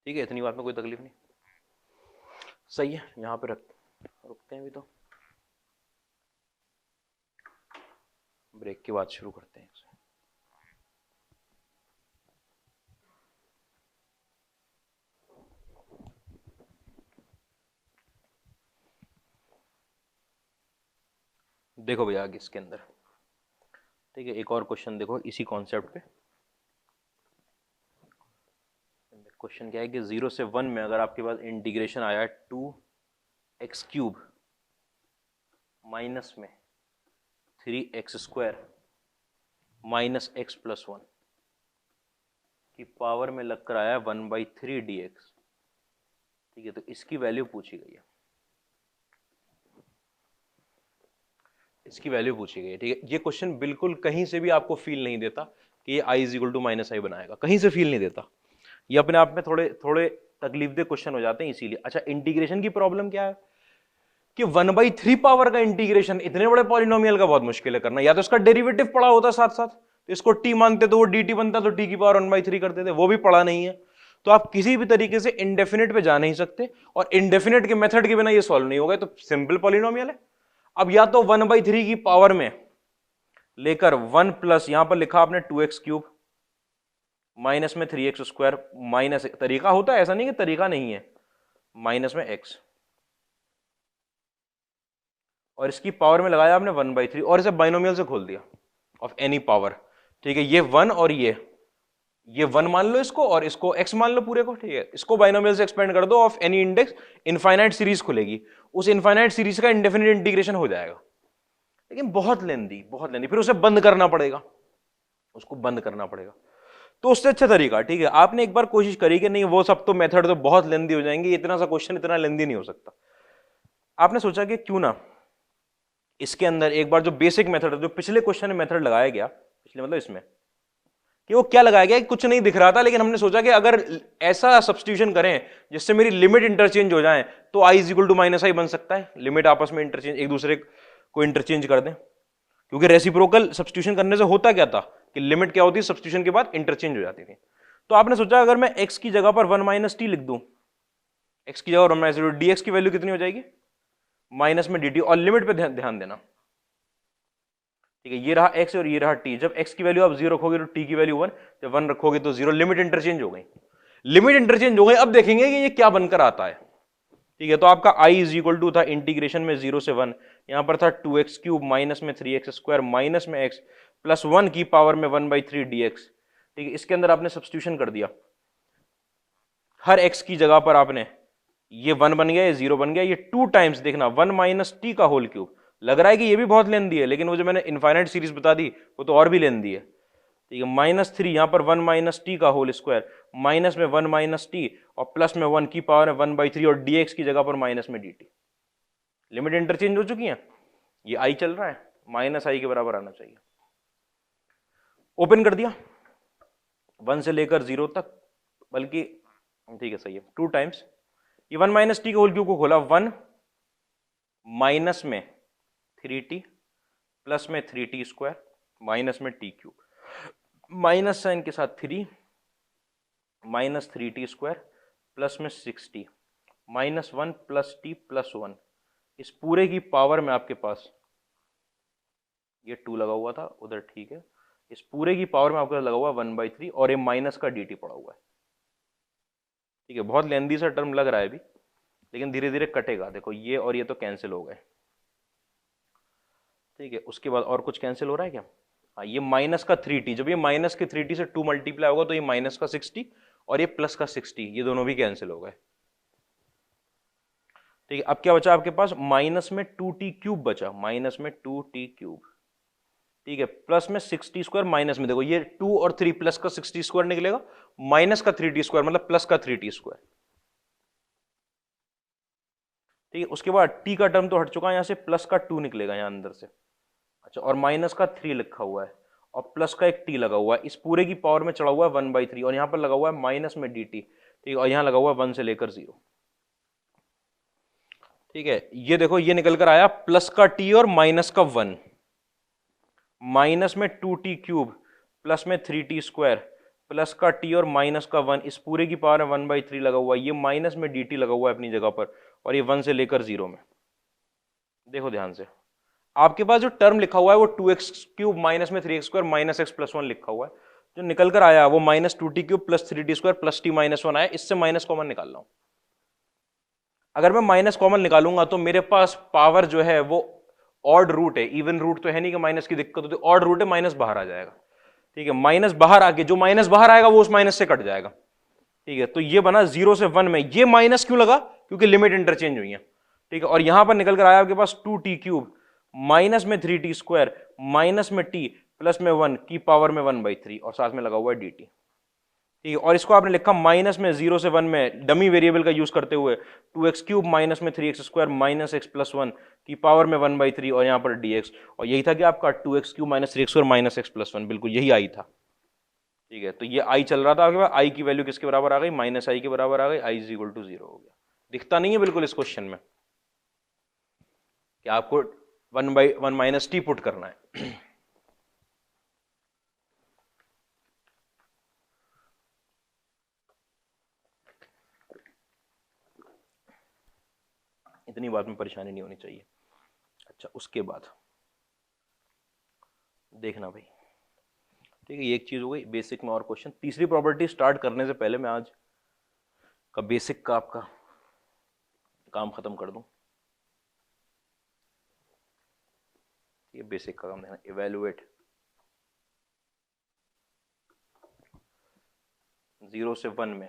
ठीक है, इतनी बात में कोई तकलीफ नहीं, सही है। यहां पे रुकते हैं, भी तो ब्रेक के बाद शुरू करते हैं। देखो भैया आगे इसके अंदर, ठीक है, एक और क्वेश्चन देखो इसी कॉन्सेप्ट पे। क्वेश्चन क्या है कि 0 से 1 में अगर आपके पास इंटीग्रेशन आया है 2x³ माइनस में 3x² माइनस x + 1 की पावर में लगकर आया 1/3 dx, ठीक है, तो इसकी वैल्यू पूछी गई है, इसकी वैल्यू पूछी गई है, ठीक है। ये क्वेश्चन बिल्कुल कहीं से भी आपको फील नहीं देता कि ये i = -i बनाएगा, कहीं से फील नहीं देता। ये अपने आप में थोड़े थोड़े तकलीफदेह क्वेश्चन हो जाते हैं इसीलिए। अच्छा, इंटीग्रेशन की प्रॉब्लम क्या है कि 1/3 पावर का इंटीग्रेशन इतने बड़े पॉलिनोमियल का बहुत मुश्किल है करना। या तो इसका डेरिवेटिव पड़ा होता साथ साथ, तो इसको टी मानते तो वो dt बनता, तो t की पावर 1/3 करते थे, वो भी पड़ा नहीं है। तो आप किसी भी तरीके से इंडेफिनिट पे जा नहीं सकते, और इंडेफिनिट के मेथड के बिना ये सॉल्व नहीं होगा। तो सिंपल पॉलिनोमियल है। अब या तो 1/3 की पावर में लेकर 1 प्लस यहां पर लिखा आपने 2x क्यूब माइनस में 3x स्क्वायर माइनस, तरीका होता है ऐसा नहीं कि तरीका नहीं है, माइनस में x, और इसकी पावर में लगाया आपने 1/3 और इसे बाइनोमियल से खोल दिया ऑफ एनी पावर। ठीक है, ये 1 और ये 1 मान लो इसको, और इसको x मान लो पूरे को। ठीक है, इसको बाइनोमियल से एक्सपेंड कर दो of any index, infinite series खुलेगी, उस इनफाइनाइट सीरीज का इंडेफिनिट इंटीग्रेशन हो जाएगा। लेकिन बहुत लेंदी, बहुत लेंदी, फिर उसे बंद करना पड़ेगा, उसको बंद करना पड़ेगा। तो उससे अच्छा तरीका, ठीक है, आपने एक बार कोशिश करी कि नहीं वो सब तो मेथड तो बहुत लेंदी हो जाएंगे, इतना सा क्वेश्चन इतना लेंदी नहीं हो सकता। आपने सोचा कि क्यों ना इसके अंदर एक बार जो बेसिक मेथड है, जो पिछले क्वेश्चन में मेथड लगाया गया, पिछले मतलब इसमें, कि वो क्या लगाया गया, कुछ नहीं दिख रहा था, लेकिन हमने सोचा कि अगर ऐसा सब्स्टिट्यूशन करें जिससे मेरी लिमिट इंटरचेंज हो जाए, तो i इक्वल टू माइनस आई बन सकता है। लिमिट आपस में इंटरचेंज, एक दूसरे को इंटरचेंज कर दें, क्योंकि रेसिप्रोकल सब्स्टिट्यूशन करने से होता क्या था कि लिमिट क्या होती है, सब्स्टिट्यूशन के बाद इंटरचेंज हो जाती थी। तो आपने सोचा अगर मैं x की जगह पर 1 माइनस टी लिख दूं, x की जगह 1 माइनस टी, dx की वैल्यू कितनी हो जाएगी, माइनस में dt, और लिमिट पे ध्यान देना। ठीक है, ये रहा x और ये रहा t। जब x की वैल्यू आप 0 रखोगे तो t की वैल्यू 1, जब 1 रखोगे तो 0, लिमिट इंटरचेंज हो गई। लिमिट इंटरचेंज हो गई, अब देखेंगे कि ये क्या बनकर आता है। ठीक है, तो आपका i इज इक्वल टू था इंटीग्रेशन में 0 से 1, यहां पर था 2x क्यूब माइनस में 3x स्क्वायर माइनस में x प्लस 1 की पावर में 1/3 dx। ठीक है, इसके अंदर आपने सब्स्टिट्यूशन कर दिया, हर x की जगह पर आपने, ये 1 बन गया, ये 0 बन गया, ये 2 टाइम्स देखना 1 माइनस टी का होल क्यूब। लग रहा है कि ये भी बहुत लेंदी है, लेकिन वो जो मैंने इनफाइनाइट सीरीज बता दी वो तो और भी लेंदी है। ठीक है, -3 यहां पर 1 माइनस टी का होल स्क्वायर माइनस में 1 माइनस टी और प्लस में 1 की पावर में 1/3 और dx की जगह पर माइनस में dt। लिमिट इंटरचेंज हो चुकी है, ये i चल रहा है, माइनस आई के बराबर आना चाहिए। ओपन कर दिया 1 से लेकर 0 तक, बल्कि ठीक है सही है, 2 टाइम्स ये 1 माइनस टी के होल क्यूब को खोला, 1 माइनस में 3t प्लस में 3t स्क्वायर माइनस में t क्यूब, माइनस साइन के साथ 3 माइनस 3t स्क्वायर प्लस में 6t minus 1 plus t plus 1, इस पूरे की पावर में आपके पास ये 2 लगा हुआ था उधर, ठीक है, इस पूरे की पावर में आपके लगा हुआ 1/3 और ये माइनस का dt पड़ा हुआ है। ठीक है, बहुत लेंदी सा टर्म लग रहा है अभी, लेकिन धीरे धीरे कटेगा। देखो ये और ये तो कैंसिल हो गए। ठीक है, उसके बाद और कुछ कैंसिल हो रहा है क्या, हाँ, ये माइनस का 3t, जब ये माइनस के 3t से 2 मल्टीप्लाई होगा तो ये माइनस का 6t और ये प्लस का 6t, ये दोनों भी कैंसिल हो गए। ठीक है, अब क्या बचा आपके पास, माइनस में 2t क्यूब बचा, माइनस में 2t क्यूब। ठीक है, प्लस में 6t स्क्वायर माइनस में, देखो ये 2 और 3 प्लस का 6t स्क्वायर निकलेगा, माइनस का 3t स्क्वायर मतलब प्लस का 3t स्क्वायर। ठीक है, उसके बाद t का टर्म तो हट चुका है, यहां से प्लस का 2 निकलेगा यहां अंदर से। अच्छा, और माइनस का 3 लिखा हुआ है और प्लस का एक t लगा हुआ है, इस पूरे की पावर में चढ़ा हुआ है 1/3 और यहां पर लगा हुआ है माइनस में dt। ठीक है, और यहां लगा हुआ है 1 से लेकर 0। ठीक है, ये देखो ये निकल कर आया प्लस का t और माइनस का 1, माइनस में 2t क्यूब प्लस में 3t स्क्वायर प्लस का t और माइनस का 1, इस पूरे की पावर में 1/3 लगा हुआ है, ये माइनस में dt लगा हुआ है अपनी जगह पर, और ये 1 से लेकर 0 में। देखो ध्यान से, आपके पास जो टर्म लिखा हुआ है वो 2x क्यूब माइनस में 3x square minus x plus 1 लिखा हुआ है, जो निकल कर आया वो minus 2t cube plus 3t square plus t minus 1 आया, इससे माइनस कॉमन निकाल रहा हूं। अगर मैं माइनस कॉमन निकालूंगा तो मेरे पास पावर जो है वो ऑड रूट है, इवन रूट तो है नहीं कि माइनस की दिक्कत होती, ऑड रूट है, माइनस बाहर आ जाएगा। ठीक है, माइनस बाहर आके जो माइनस बाहर आएगा वो उस माइनस से कट जाएगा। ठीक है, तो ये बना 0 से 1 में, ये माइनस क्यों लगा, क्योंकि लिमिट इंटरचेंज हुई है। ठीक है, और यहां पर निकल कर आया आपके पास 2t क्यूब माइनस में 3t स्क्वायर माइनस में t प्लस में 1 की पावर में 1/3 और साथ में लगा हुआ है dt। ठीक है, और इसको आपने लिखा माइनस में 0 से 1 में डमी वेरिएबल का यूज करते हुए 2x क्यूब माइनस में 3x square minus x plus 1 की पावर में 1/3 और यहाँ पर dx, और यही था कि आपका 2x cube minus 3x square minus x plus 1, बिल्कुल यही आई था। ठीक है, तो ये आई चल रहा था आपके पास, आई की वैल्यू किसके बराबर आ गई, माइनस आई के बराबर आ गई, आई इज इक्वल टू 0 हो गया। दिखता नहीं है बिल्कुल इस क्वेश्चन में कि आपको 1/1 माइनस टी पुट करना है। इतनी बात में परेशानी नहीं होनी चाहिए। अच्छा, उसके बाद देखना भाई, ठीक है, ये एक चीज हो गई बेसिक में और क्वेश्चन। तीसरी प्रॉपर्टी स्टार्ट करने से पहले मैं आज का बेसिक का आपका काम खत्म कर दूं। ये बेसिक का काम देखना, इवेलुएट 0 से 1 में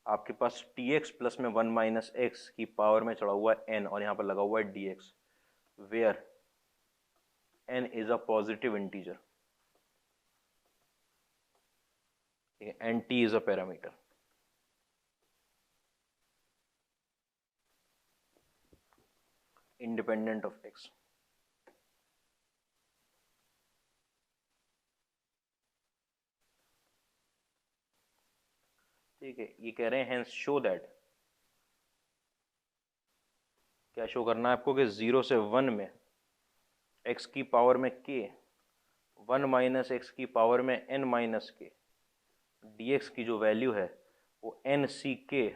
आपके पास tx प्लस में 1 माइनस एक्स की पावर में चढ़ा हुआ है n, और यहां पर लगा हुआ है dx, where n is a positive integer, and t is a parameter. Independent of x। ठीक है, ये कह रहे हैं हेंस शो दैट, क्या शो करना है आपको कि 0 से 1 में x की पावर में k 1 माइनस एक्स की पावर में n माइनस k dx की जो वैल्यू है वो n c k,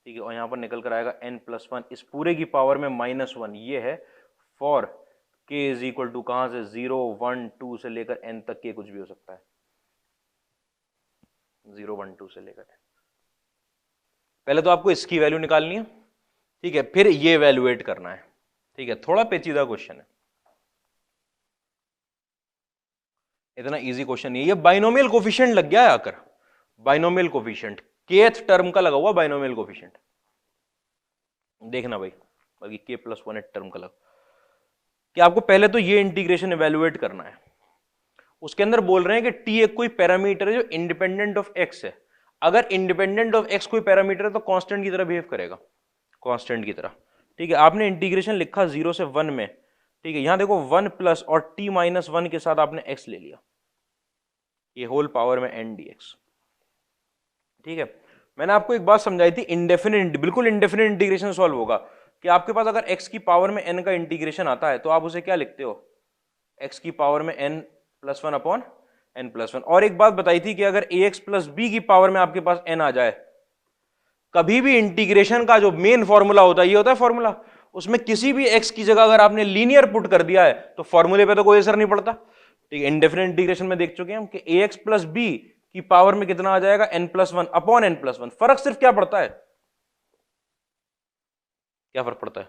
ठीक है, और यहां पर निकल कर आएगा n प्लस 1 इस पूरे की पावर में -1, ये है for k is equal to कहां से 0 1 2 से लेकर n तक के कुछ भी हो सकता है, 0 1 2 से लेकर n। पहले तो आपको इसकी वैल्यू निकालनी है, ठीक है, फिर ये इवेलुएट करना है। ठीक है, थोड़ा पेचीदा क्वेश्चन है, इतना इजी क्वेश्चन नहीं है। ये बाइनोमियल कोफिशिएंट लग गया है आकर, बाइनोमियल कोफिशिएंट, kth टर्म का लगा हुआ बाइनोमियल कोफिशिएंट, देखना भाई, बाकी k प्लस 1 टर्म का लगा, कि आपको पहले तो ये इंटीग्रेशन इवेलुएट करना है। उसके अंदर बोल रहे हैं कि t एक कोई पैरामीटर है जो इंडिपेंडेंट ऑफ x है। अगर इंडिपेंडेंट ऑफ x कोई पैरामीटर है तो कांस्टेंट की तरह बिहेव करेगा, कांस्टेंट की तरह। ठीक है, आपने इंटीग्रेशन लिखा 0 से 1 में, ठीक है, यहां देखो 1 प्लस और t माइनस 1 के साथ आपने x ले लिया, ये होल पावर में n dx। ठीक है, मैंने आपको एक बात समझाई थी, इंडेफिनिट, बिल्कुल इंडेफिनिट इंटीग्रेशन सॉल्व होगा कि आपके पास अगर x की पावर में n का इंटीग्रेशन आता है तो आप उसे क्या लिखते हो, x की पावर में n plus 1 upon n plus 1। और एक बात बताई थी कि अगर ax प्लस b की पावर में आपके पास n आ जाए, कभी भी इंटीग्रेशन का जो मेन फॉर्मूला होता है, ये होता है फॉर्मूला, उसमें किसी भी x की जगह अगर आपने लीनियर पुट कर दिया है तो फॉर्मूले पे तो कोई असर नहीं पड़ता। ठीक है, इंडेफिनिट इंटीग्रेशन में देख चुके हैं हम कि ax प्लस b की पावर में कितना आ जाएगा, n plus 1 upon n plus 1। फर्क सिर्फ क्या पड़ता है, क्या फर्क पड़ता है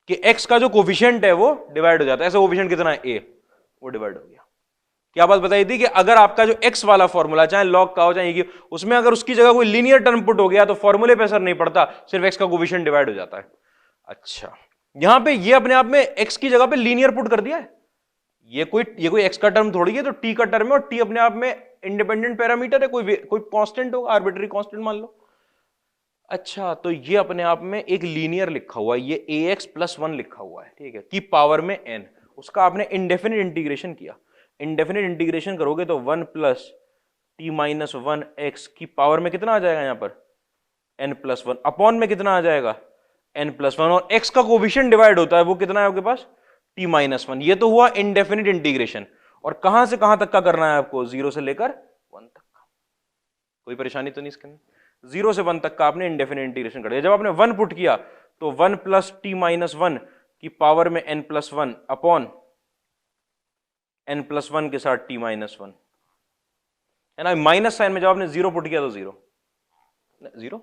कि x का जो कोफिशिएंट है वो डिवाइड हो जाता है, ऐसा कोफिशिएंट कितना है a, वो डिवाइड हो गया। क्या बात बताई थी कि अगर आपका जो x वाला फॉर्मूला चाहे log का हो चाहे उसमें अगर उसकी जगह कोई लीनियर टर्म पुट हो गया तो फॉर्मूले पे असर नहीं पड़ता, सिर्फ x का कोफिशिएंट डिवाइड हो जाता है। अच्छा, यहां पे ये अपने आप में x की जगह पे लीनियर पुट कर दिया है, ये कोई x का टर्म थोड़ी है, तो t का टर्म है और t अपने आप में इंडिपेंडेंट पैरामीटर है, कोई कांस्टेंट होगा, आर्बिट्री कांस्टेंट मान लो। अच्छा, तो ये अपने आप में एक लीनियर लिखा हुआ है, ये ax प्लस 1 लिखा हुआ है, ठीक है, की पावर में n, उसका आपने इंडेफिनिट इंटीग्रेशन किया। इंडेफिनिट इंटीग्रेशन करोगे तो 1 प्लस टी माइनस 1 एक्स की पावर में कितना आ जाएगा, यहां पर n प्लस 1 अपॉन में कितना आ जाएगा n प्लस 1, और x का कोफिशिएंट डिवाइड होता है, वो कितना है आपके पास t माइनस 1। ये तो हुआ इंडेफिनिट इंटीग्रेशन, और कहां से कहां तक का करना है आपको, 0 से लेकर 1 तक का। कोई परेशानी तो नहीं इसके अंदर, 0 से 1 तक का आपने इंडेफिनिट इंटीग्रेशन कर दिया। जब आपने 1 पुट किया तो 1 प्लस टी माइनस 1 की पावर में n plus 1 upon n plus 1 के साथ t माइनस 1 है ना, माइनस साइन में जब आपने 0 पुट किया तो 0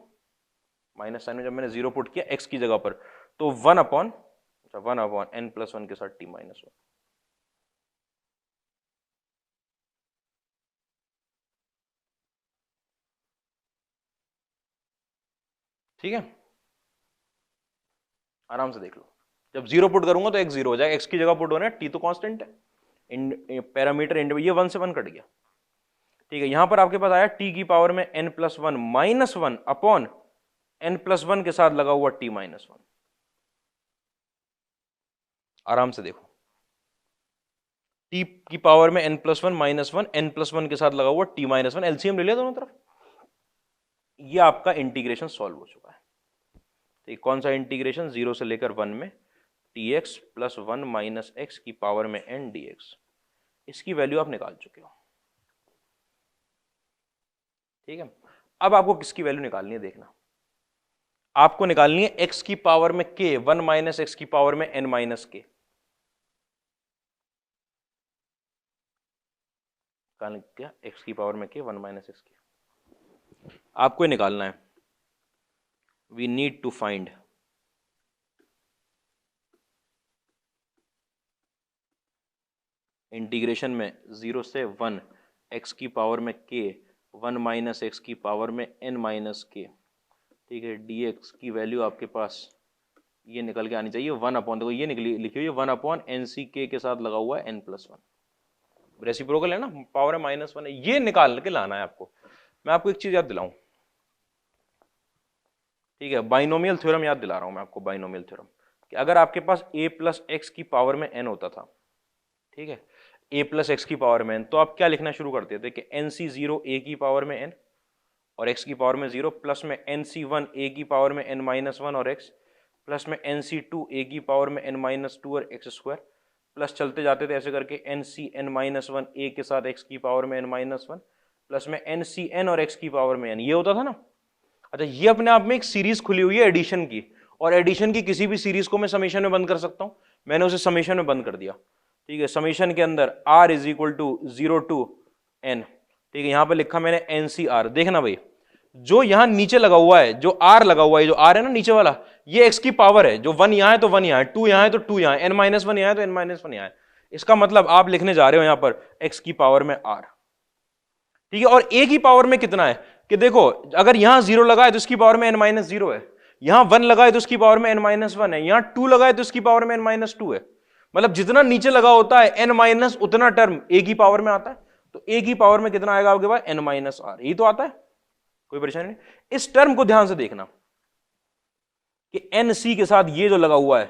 माइनस साइन में जब मैंने 0 पुट किया x की जगह पर तो 1 अपॉन n प्लस 1 के साथ t माइनस 1। ठीक है, आराम से देख लो, जब 0 पुट करूंगा तो x 0 हो जाएगा, x की जगह पुट होना है, t तो कांस्टेंट है, पैरामीटर ये 1 से 1 कट गया। ठीक है, यहां पर आपके पास आया t की पावर में n plus 1 minus 1 upon n plus 1 के साथ लगा हुआ t माइनस 1। आराम से देखो, टी की पावर में n+1 -1, n+1 के साथ लगा हुआ t-1, एलसीएम ले लिया दोनों तरफ। ये आपका इंटीग्रेशन सॉल्व हो चुका है। तो ये कौन सा इंटीग्रेशन, 0 से लेकर 1 में tx + 1 - x की पावर में n dx, इसकी वैल्यू आप निकाल चुके हो। ठीक है, अब आपको किसकी वैल्यू निकालनी है देखना, आपको निकालनी है x की पावर में k, 1 - x की पावर में n - k। क्या x की पावर में k, 1 - x k आपको निकालना है। We need to find integration में 0 से 1 x की पावर में k, 1 - x की पावर में n - k। ठीक है, dx की वैल्यू आपके पास ये निकल के आनी चाहिए 1/, देखो ये निकली लिखी हुई है 1/nck के साथ लगा हुआ है n+1, रेसिप्रोकल है ना, पावर है -1 है, ये निकाल के लाना है आपको। मैं आपको एक चीज याद दिलाऊं, ठीक है, बाइनोमियल थ्योरम याद दिला रहा हूं मैं आपको। बाइनोमियल थ्योरम कि अगर आपके पास a + x की पावर में n होता था, ठीक है, a + x की पावर में n, तो आप क्या लिखना शुरू करते थे कि nc0 a की पावर में n और x की पावर में 0 प्लस में nc1 a की पावर में n - 1 और x प्लस में nc2 a की पावर में n - 2 और x स्क्वायर, प्लस चलते जाते थे ऐसे करके nc(n - 1) a के साथ x की पावर में n - 1 प्लस में nc(n) और x की पावर में n, ये होता था ना। अच्छा, ये अपने आप में एक सीरीज खुली हुई है एडिशन की, और एडिशन की किसी भी सीरीज को मैं समेशन में बंद कर सकता हूं, मैंने उसे समेशन में बंद कर दिया। ठीक है, समेशन के अंदर r = 0 to n, ठीक है, यहां पे लिखा मैंने NCR। देखना भाई, जो यहां नीचे लगा हुआ है, जो r लगा हुआ है, जो r है ना नीचे वाला, ये x की पावर है, जो 1 यहां है तो 1 यहां है, 2 यहां है तो 2 यहां है, n - 1 यहां है तो n - 1 यहां है। इसका मतलब आप लिखने जा रहे हो यहां पर x की पावर में r। ठीक है, और a की पावर में कितना है कि देखो, अगर यहां 0 लगा है तो इसकी पावर में n - 0 है, यहां 1 लगा है तो इसकी पावर में n - 1 है, यहां 2 लगा है तो इसकी पावर में n - 2 है। मतलब जितना नीचे लगा होता है n- उतना टर्म a की पावर में आता है। तो a की पावर में कितना आएगा आपके पास, n - r, यही तो आता है, कोई परेशानी नहीं। इस टर्म को ध्यान से देखना कि nc के साथ ये जो लगा हुआ है,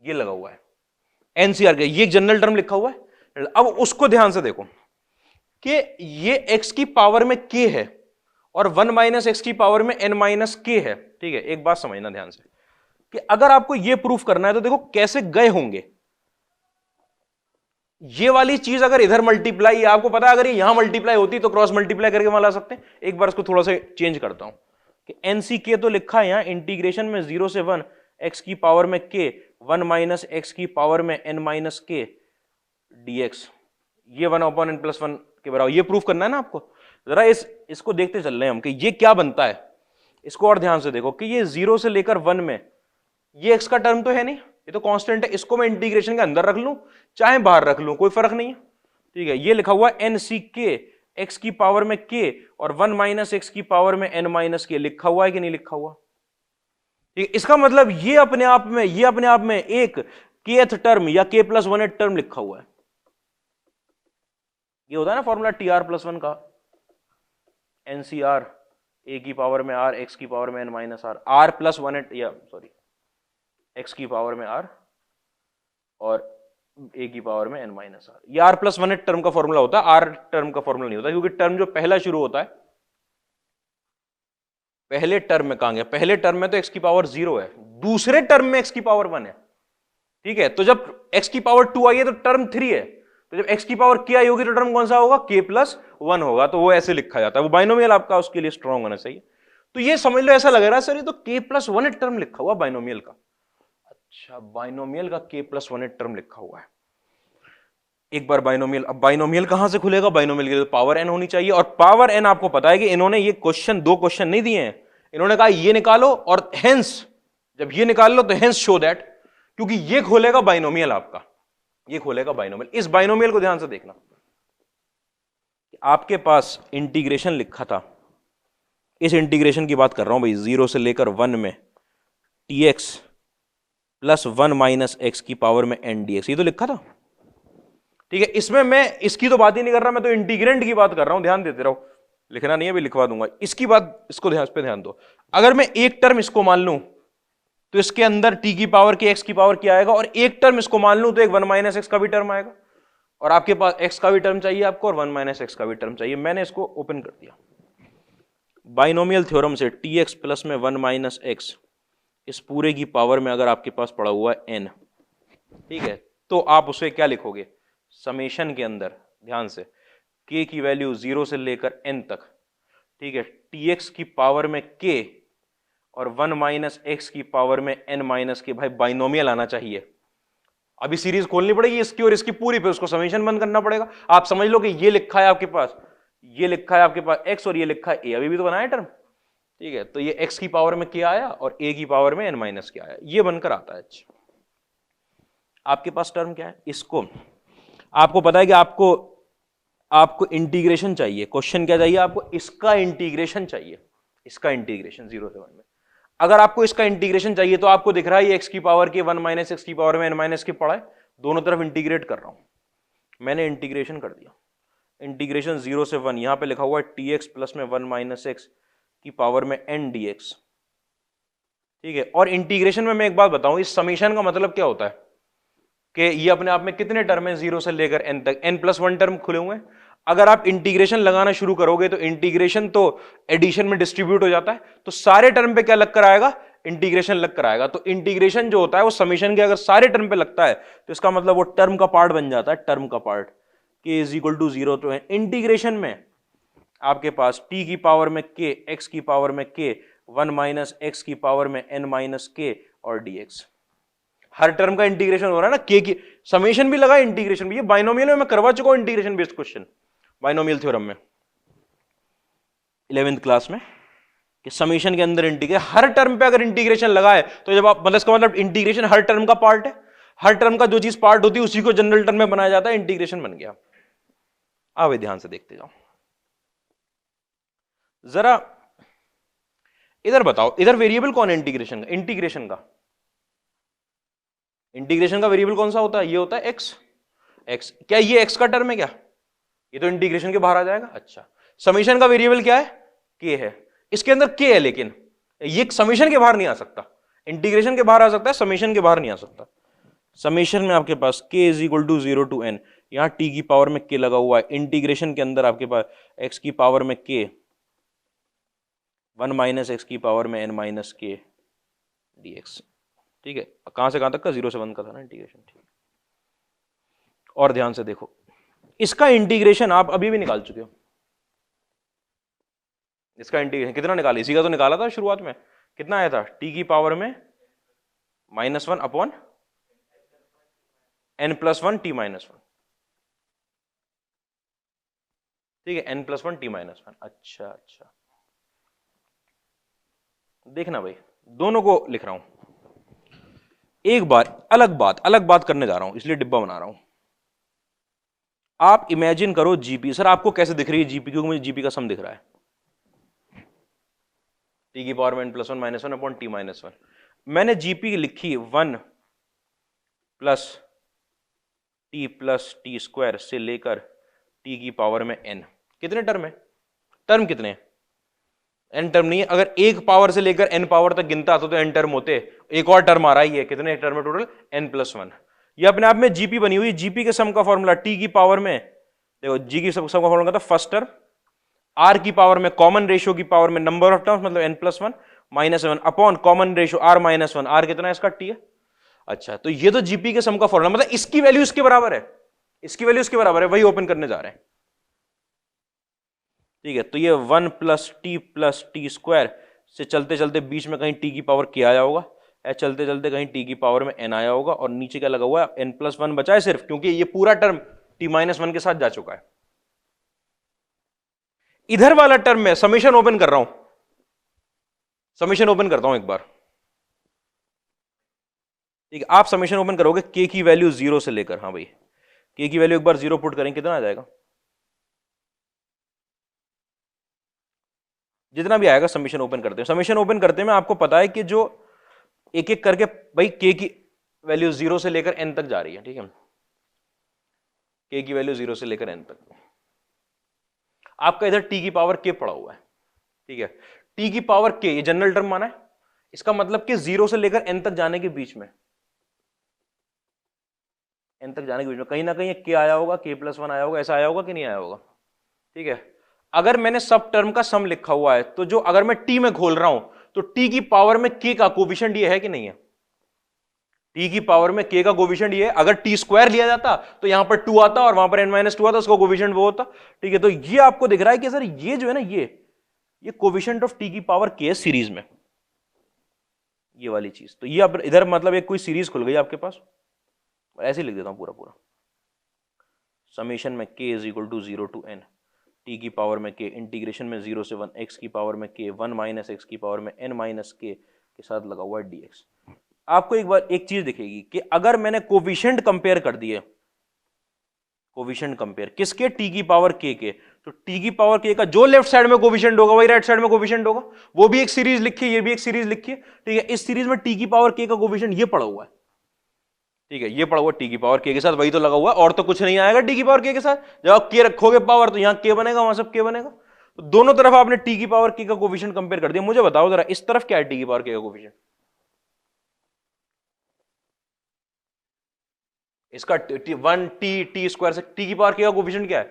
ये लगा हुआ है NCR के, ये जनरल टर्म लिखा हुआ है। अब उसको ध्यान से देखो कि ये x की पावर में k है और 1 - x की पावर में n - k है। ठीक है, एक बात समझना ध्यान से कि अगर आपको ये प्रूफ करना है तो देखो कैसे गए होंगे। ये वाली चीज अगर इधर मल्टीप्लाई, आपको पता है अगर ये यहां मल्टीप्लाई होती तो क्रॉस मल्टीप्लाई करके वहां ला सकते हैं। एक बार इसको थोड़ा सा चेंज करता हूं कि NCK तो लिखा है यहां इंटीग्रेशन में 0 से 1 x की पावर में k, 1 - x की पावर में n - k dx, ये 1/n+1 के बराबर, ये प्रूफ करना है ना आपको। जरा इसको देखते चल रहे हैं हम कि ये क्या बनता है। इसको और ध्यान से देखो कि ये 0 से लेकर 1 में ये x का टर्म तो है नहीं, ये तो कांस्टेंट है, इसको मैं इंटीग्रेशन के अंदर रख लूं चाहे बाहर रख लूं कोई फर्क नहीं है। ठीक है, ये लिखा हुआ NCK x की पावर में k और 1 - x की पावर में n - k, लिखा हुआ है कि नहीं लिखा हुआ। ठीक है, इसका मतलब ये अपने आप में एक kth टर्म या k+1 टर्म लिखा हुआ है। ये होता है ना फॉर्मूला TR+1 का, NCR a की पावर में r, x की पावर में n - r, r+1 या सॉरी x की पावर में r और a की पावर में n - r, ये r+1 टर्म का फॉर्मूला होता है, r टर्म का फॉर्मूला नहीं होता, क्योंकि टर्म जो पहला शुरू होता है, पहले टर्म में कहां गया, पहले टर्म में तो x की पावर 0 है, दूसरे टर्म में x की पावर 1 है। ठीक है, तो जब x की पावर 2 आई है तो टर्म 3 है, तो जब x की पावर k आई होगी तो टर्म कौन सा होगा, k+1 होगा। तो वो ऐसे लिखा जाता है, वो बाइनोमियल आपका उसके लिए स्ट्रांग होना चाहिए। तो ये समझ लो, ऐसा लग रहा है सर ये तो k+1 टर्म लिखा हुआ बाइनोमियल का। अच्छा, बाइनोमियल का k+1 टर्म लिखा हुआ है। एक बार बाइनोमियल, अब बाइनोमियल कहां से खुलेगा, बाइनोमियल के लिए पावर n होनी चाहिए, और पावर n आपको पता है कि इन्होंने ये क्वेश्चन, 2 क्वेश्चन नहीं दिए हैं, इन्होंने कहा ये निकालो और हेंस, जब ये निकाल लो तो हेंस शो दैट, क्योंकि ये खोलेगा बाइनोमियल आपका, ये खोलेगा बाइनोमियल। इस बाइनोमियल को ध्यान से देखना, आपके पास इंटीग्रेशन लिखा था, इस इंटीग्रेशन की बात कर रहा हूं भाई, 0 से लेकर 1 में tx प्लस 1 - x की पावर में n dx, ये तो लिखा था। ठीक है, इसमें मैं इसकी तो बात ही नहीं कर रहा, मैं तो इंटीग्रेंट की बात कर रहा हूं, ध्यान देते रहो, लिखना नहीं है, भी लिखवा दूंगा इसकी बात, इसको ध्यान पे ध्यान दो। अगर मैं एक टर्म इसको मान लूं, तो इसके अंदर t की पावर के x की पावर क्या आएगा, और एक टर्म इसको मान लूं तो एक 1 माइनस एक्स का भी टर्म आएगा, और आपके पास x का भी टर्म चाहिए आपको और 1 माइनस एक्स का भी टर्म चाहिए। मैंने इसको ओपन कर दिया। बाइनोमियल थ्योरम से tx प्लस में 1 माइनस एक्स इस पूरे की पावर में अगर आपके पास पड़ा हुआ है n, ठीक है, तो आप उसे क्या लिखोगे, समेशन के अंदर ध्यान से k की वैल्यू 0 से लेकर n तक, ठीक है, tx की पावर में k और 1 माइनस एक्स की पावर में n माइनस के, भाई बाइनोमियल आना चाहिए। अभी सीरीज खोलनी पड़ेगी इसकी और इसकी पूरी, पे उसको समेशन बंद करना पड़ेगा। आप समझ लो कि ये लिखा है आपके पास, ये लिखा है आपके पास x और ये लिखा है a, अभी भी तो बनाया टर्म, ठीक है, तो ये x की पावर में क्या आया और a की पावर में n माइनस क्या आया, ये बनकर आता है। अच्छा, आपके पास टर्म क्या है, इसको आपको पता है कि आपको इंटीग्रेशन चाहिए। क्वेश्चन क्या चाहिए आपको, इसका इंटीग्रेशन चाहिए, इसका इंटीग्रेशन 0 से 1 में। अगर आपको इसका इंटीग्रेशन चाहिए तो आपको दिख रहा है ये x की पावर के 1 माइनस एक्स की पावर में n माइनस के पड़ा है, दोनों तरफ इंटीग्रेट कर रहा हूं। मैंने इंटीग्रेशन कर दिया, इंटीग्रेशन 0 से 1, यहां पे लिखा हुआ है tx प्लस में 1 माइनस एक्स की पावर में n dx, ठीक है। और इंटीग्रेशन में मैं एक बात बताऊं, इस समीशन का मतलब क्या होता है कि ये अपने आप में कितने टर्म है 0 से लेकर n तक, n प्लस 1 टर्म खुले हुए हैं। अगर आप इंटीग्रेशन लगाना शुरू करोगे तो इंटीग्रेशन तो एडिशन में डिस्ट्रीब्यूट हो जाता है, तो सारे टर्म पे क्या लग कर आएगा, इंटीग्रेशन लग कर आएगा। तो इंटीग्रेशन जो होता है वो समीशन के अगर सारे टर्म पे लगता है तो इसका मतलब वो टर्म का पार्ट बन जाता है, टर्म का part k is equal to 0 तो है। इंटीग्रेशन में आपके पास t की पावर में k, x की पावर में k, 1 माइनस एक्स की पावर में n माइनस k और dx, हर टर्म का इंटीग्रेशन हो रहा है ना, k की समेशन भी लगा, इंटीग्रेशन भी। ये बाइनोमियल में मैं करवा चुका हूं integration based question binomial theorem में 11th क्लास में, कि समेशन के अंदर इंटीग्रेशन, हर टर्म पे अगर इंटीग्रेशन लगा है तो जब आप, मतलब इसका मतलब इंटीग्रेशन हर टर्म का पार्ट है, हर टर्म का जो चीज पार्ट होती है उसी को जनरल टर्म में बनाया जाता है, इंटीग्रेशन बन गया। अब ध्यान से देखते जाओ जरा, इधर बताओ, इधर वेरिएबल कौन है इंटीग्रेशन का, इंटीग्रेशन का वेरिएबल कौन सा होता है, ये होता है x। क्या ये x का टर्म है क्या, ये तो इंटीग्रेशन के बाहर आ जाएगा। अच्छा, समीशन का वेरिएबल क्या है, k है, इसके अंदर k है, लेकिन ये समीशन के बाहर नहीं आ सकता, इंटीग्रेशन के बाहर आ सकता है, समीशन के बाहर नहीं आ सकता। समीशन में आपके पास k is equal to 0 to n, यहां t की पावर में k लगा हुआ है, इंटीग्रेशन के अंदर आपके पास x की पावर में k, 1 माइनस एक्स की पावर में n माइनस k dx, ठीक है। कहां से कहां तक का, 0 से 1 का था ना इंटीग्रेशन, ठीक। और ध्यान से देखो, इसका इंटीग्रेशन आप अभी भी निकाल चुके हो, इसका इंटीग्रेशन कितना निकाला, इसी का तो निकाला था शुरुआत में, कितना आया था, t की पावर में -1 upon n plus 1 t minus 1, ठीक है, n प्लस 1 t माइनस 1। अच्छा, देखना भाई, दोनों को लिख रहा हूं, एक बार अलग बात करने जा रहा हूं, इसलिए डिब्बा बना रहा हूं। आप इमेजिन करो जीपी, सर आपको कैसे दिख रही है जीपी, क्योंकि मुझे जीपी का सम दिख रहा है, टी की पावर में n plus 1 minus 1 upon T minus 1। मैंने जीपी लिखी 1 plus T plus T square से लेकर टी की पावर में n, कितने टर्म है, टर्म कितने हैं, n टर्म नहीं है। अगर एक पावर से लेकर n पावर तक गिनता तो n टर्म होते, एक और टर्म आ रहा ही है, कितने टर्म है टोटल, n प्लस 1। ये अपने आप में जीपी बनी हुई, जीपी के सम का फॉर्मूला टी की पावर में, देखो जी की सम का फॉर्मूला था फर्स्ट टर्म, आर की पावर में कॉमन रेशियो की पावर में नंबर ऑफ टर्म्स मतलब n plus 1 minus 1 upon common ratio r minus 1, r कितना है इसका, टी है। अच्छा, तो ये तो जीपी के सम का फॉर्मूला, मतलब इसकी वैल्यू इसके बराबर है, इसकी वैल्यू इसके बराबर है, वही ओपन करने जा रहे हैं, ठीक है। तो ये 1 प्लस टी स्क्वायर से चलते चलते बीच में कहीं टी की पावर के आया होगा, चलते चलते कहीं टी की पावर में n आया होगा, और नीचे क्या लगा हुआ है, n प्लस 1 बचा है सिर्फ, क्योंकि ये पूरा टर्म टी माइनस 1 के साथ जा चुका है। इधर वाला टर्म में समीशन ओपन कर रहा हूं, समीशन ओपन करता हूं एक बार, ठीक है। आप समीशन ओपन करोगे, k की वैल्यू 0 से लेकर, हाँ भाई k की वैल्यू एक बार 0 पुट करेंगे, कितना आ जाएगा, जितना भी आएगा। समीशन ओपन करते हैं, समीशन ओपन करते में आपको पता है कि जो एक एक करके भाई k की वैल्यू 0 से लेकर n तक जा रही है, ठीक है, k की वैल्यू 0 से लेकर n तक, आपका इधर t की पावर k पड़ा हुआ है, ठीक है। t की पावर k ये जनरल टर्म माना है, इसका मतलब कि 0 से लेकर n तक जाने के बीच में, n तक जाने के बीच में कहीं ना कहीं k आया होगा, k+1 आया होगा, ऐसा आया होगा कि नहीं आया होगा। ठीक है, अगर मैंने सब टर्म का सम लिखा हुआ है तो जो अगर मैं t में खोल रहा हूं तो t की पावर में k का कोफिशिएंट ये है कि नहीं है, t की पावर में k का कोफिशिएंट ये है। अगर t स्क्वायर लिया जाता तो यहां पर 2 आता और वहां पर n-2 आता, उसका कोफिशिएंट वो होता। ठीक है, तो ये आपको दिख रहा है कि सर ये जो है ना, ये कोफिशिएंट ऑफ t की पावर k है सीरीज में, ये वाली चीज। तो ये अब इधर मतलब एक कोई सीरीज खुल गई आपके पास, ऐसे ही लिख देता हूं पूरा पूरा, समेशन में k is equal to 0 to n t की पावर में k इंटीग्रेशन में 0 से 1 x की पावर में k 1 माइनस x की पावर में n माइनस k के साथ लगा हुआ है dx। आपको एक बार एक चीज दिखेगी कि अगर मैंने कोफिशिएंट कंपेयर कर दिए, कोफिशिएंट कंपेयर किसके, t की पावर k के, तो t की पावर k का जो लेफ्ट साइड में कोफिशिएंट होगा वही राइट साइड में कोफिशिएंट होगा। वो भी एक सीरीज लिखिए, ये भी एक सीरीज लिखिए। ठीक है, इस सीरीज में t की पावर k का कोफिशिएंट ये पड़ा हुआ है। ठीक है, ये पड़ा हुआ t की पावर k के साथ, वही तो लगा हुआ है, और तो कुछ नहीं आएगा t की पावर k के साथ। जब आप k रखोगे पावर तो यहां k बनेगा, वहां सब k बनेगा। तो दोनों तरफ आपने t की पावर k का कोफिशिएंट कंपेयर कर दिया। मुझे बताओ जरा इस तरफ क्या है t की पावर k का कोफिशिएंट, इसका 1t स्क्वायर से t की पावर k का कोफिशिएंट क्या है,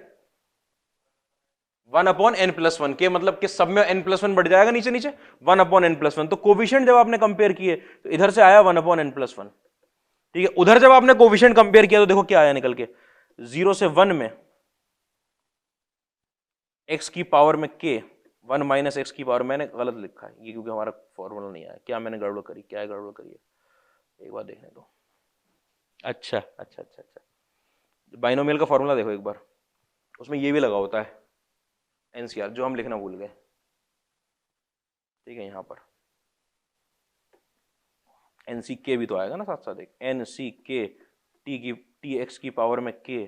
1/n+1 के, मतलब कि सब में n+1 बढ़ जाएगा नीचे नीचे, 1/n+1। तो कोफिशिएंट जब आपने कंपेयर किए तो इधर से आया 1/n+1। ठीक है, उधर जब आपने कोफिशिएंट कंपेयर किया तो देखो क्या आया निकल के, 0 से 1 में x की पावर में k 1 माइनस एक्स की पावर, मैंने गलत लिखा है ये क्योंकि हमारा फॉर्मूला नहीं आया। क्या मैंने गड़बड़ करी, क्या है गड़बड़ करी है, एक बार देखने दो। अच्छा अच्छा अच्छा अच्छा, बाइनोमियल का फॉर्मूला देखो एक बार, उसमें ये भी लगा होता है एनसीआर, जो हम लिखना भूल गए। ठीक है, यहाँ पर एन सी के भी तो आएगा ना साथ साथ, एक N C k T x की पावर में के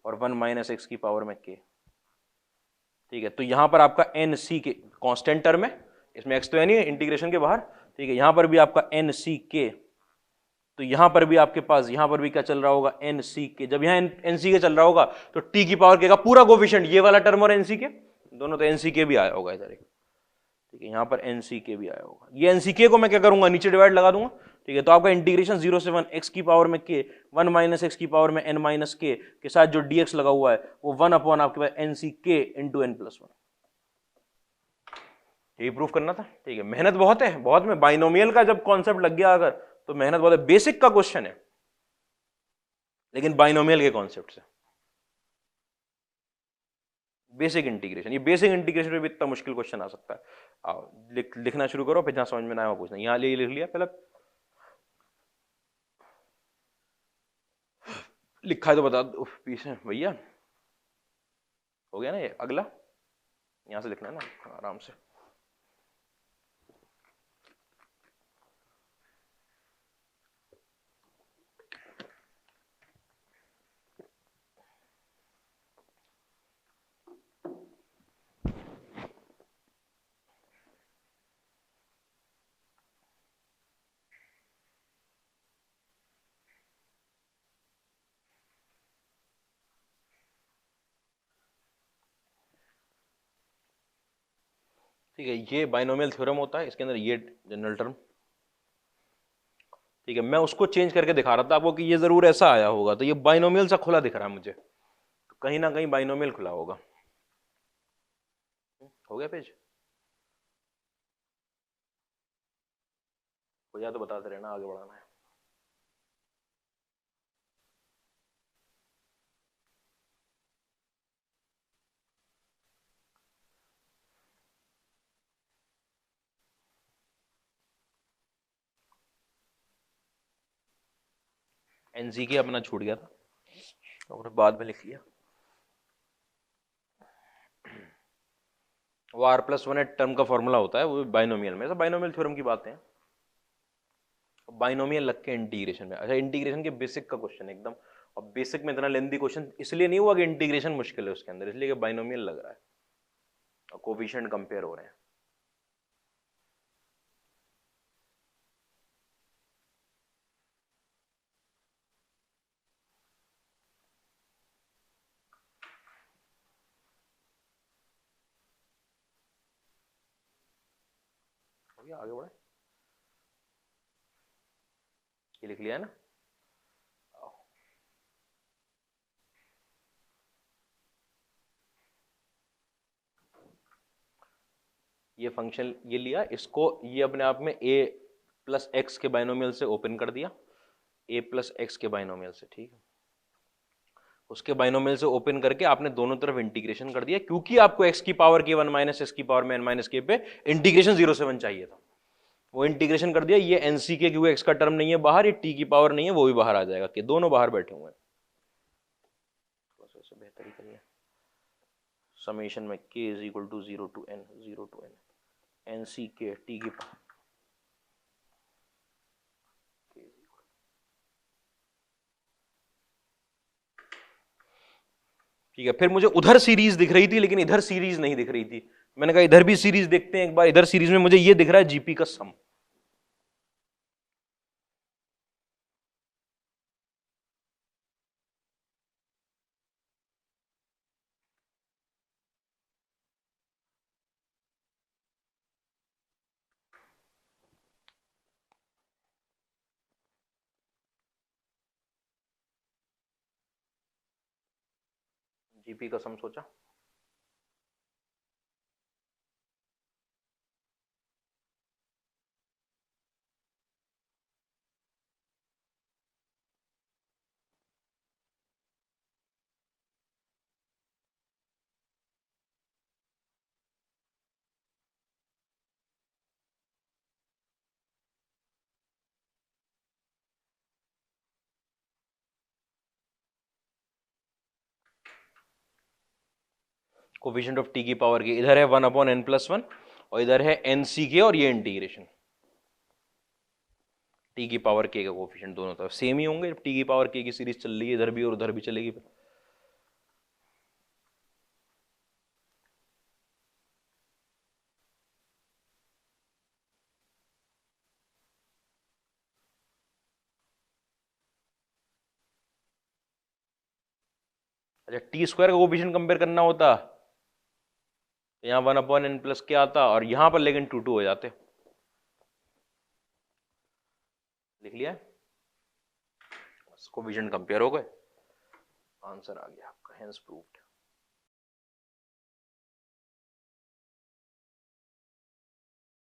और 1 माइनस एक्स की पावर में के। ठीक है, तो यहां पर आपका एन सी के कॉन्स्टेंट टर्म है, इसमें एक्स तो है नहीं इंटीग्रेशन के बाहर। ठीक है, यहां पर भी आपका एन सी के, तो यहां पर भी आपके पास, यहां पर भी क्या चल रहा होगा, एन सी के। जब यहां एन सी के चल रहा होगा तो टी की पावर के का पूरा कोफिशिएंट, ये वाला टर्म और एन सी के दोनों, तो एन सी के भी आया होगा इधर एक। ठीक है, यहां पर एनसीके भी आया होगा। ये एनसीके को मैं क्या करूंगा, नीचे डिवाइड लगा दूंगा। ठीक है, तो आपका इंटीग्रेशन 0 से 1 एक्स की पावर में के 1 माइनस एक्स की पावर में n माइनस के साथ जो dx लगा हुआ है वो 1 आपके पास एनसीके इंटू n+1। यही प्रूफ करना था। ठीक है, मेहनत बहुत है, बहुत में बाइनोमियल का जब कॉन्सेप्ट लग गया अगर, तो मेहनत बहुत है। बेसिक का क्वेश्चन है लेकिन बाइनोमियल के कॉन्सेप्ट से, बेसिक इंटीग्रेशन, ये बेसिक इंटीग्रेशन में भी इतना मुश्किल क्वेश्चन आ सकता है। आओ लिखना शुरू करो, फिर जहां समझ में ना आए वहां पूछना। यहां लिख लिया पहले, लिखा है तो बता दो पीछे भैया, हो गया ना ये। अगला यहां से लिखना है ना आराम से। ठीक है, ये बाइनोमियल थ्योरम होता है, इसके अंदर ये जनरल टर्म। ठीक है, मैं उसको चेंज करके दिखा रहा था आपको कि ये जरूर ऐसा आया होगा, तो ये बाइनोमियल सा खुला दिख रहा है मुझे, तो कहीं ना कहीं बाइनोमियल खुला होगा। हो गया पेज, हो जाए तो बताते रहना, आगे बढ़ाना है। एनसीके अपना छूट गया था और बाद में लिख लिया। वो r+1 टर्म का फॉर्मूला होता है, वो बाइनोमियल में, सब बाइनोमियल थ्योरम की बातें हैं। बाइनोमियल लग के इंटीग्रेशन में, अच्छा इंटीग्रेशन के बेसिक का क्वेश्चन एकदम, और बेसिक में इतना लेंथी क्वेश्चन इसलिए नहीं हुआ कि इंटीग्रेशन मुश्किल है उसके अंदर, इसलिए कि बाइनोमियल लग रहा है और कोफिशिएंट कंपेयर हो रहे हैं। आगे बढ़े। ये लिख लिया है ना। ये फंक्शन ये लिया, इसको ये अपने आप में a प्लस एक्स के बाइनोमियल से ओपन कर दिया, a प्लस एक्स के बाइनोमियल से, ठीक है। उसके बाइनोमियल से ओपन करके आपने दोनों तरफ इंटीग्रेशन कर दिया, क्योंकि आपको x की पावर के वन माइनस एक्स की पावर में n माइनस के पे इंटीग्रेशन 0 से 1 चाहिए था, वो इंटीग्रेशन कर दिया। ये एनसी के क्योंकि x का टर्म नहीं है बाहर, ये t की पावर नहीं है, वो भी बाहर आ जाएगा, कि दोनों बाहर बैठे हुए हैं। थोड़ा सा बेहतरी करिए, समेशन में k is equal to 0 to n n C k t की पावर, ठीक है। फिर मुझे उधर सीरीज दिख रही थी लेकिन इधर सीरीज नहीं दिख रही थी, मैंने कहा इधर भी सीरीज देखते हैं एक बार। इधर सीरीज में मुझे ये दिख रहा है जीपी का सम। जीपी का सम सोचा, कोफिशिएंट ऑफ टी की पावर के, इधर है 1/n+1 और इधर है एन सी के, और ये इंटीग्रेशन टी की पावर के का कोफिशिएंट दोनों तरफ सेम ही होंगे। जब टी की पावर के की सीरीज चल रही है इधर भी और उधर भी चलेगी। फिर अच्छा, टी स्क्वायर का कोफिशिएंट कंपेयर करना होता, यहाँ 1/n+ क्या आता, और यहां पर लेकिन 2 हो जाते। लिख लिया, कोफिशिएंट कंपेयर हो गए, आंसर आ गया आपका, हेंस प्रूव्ड।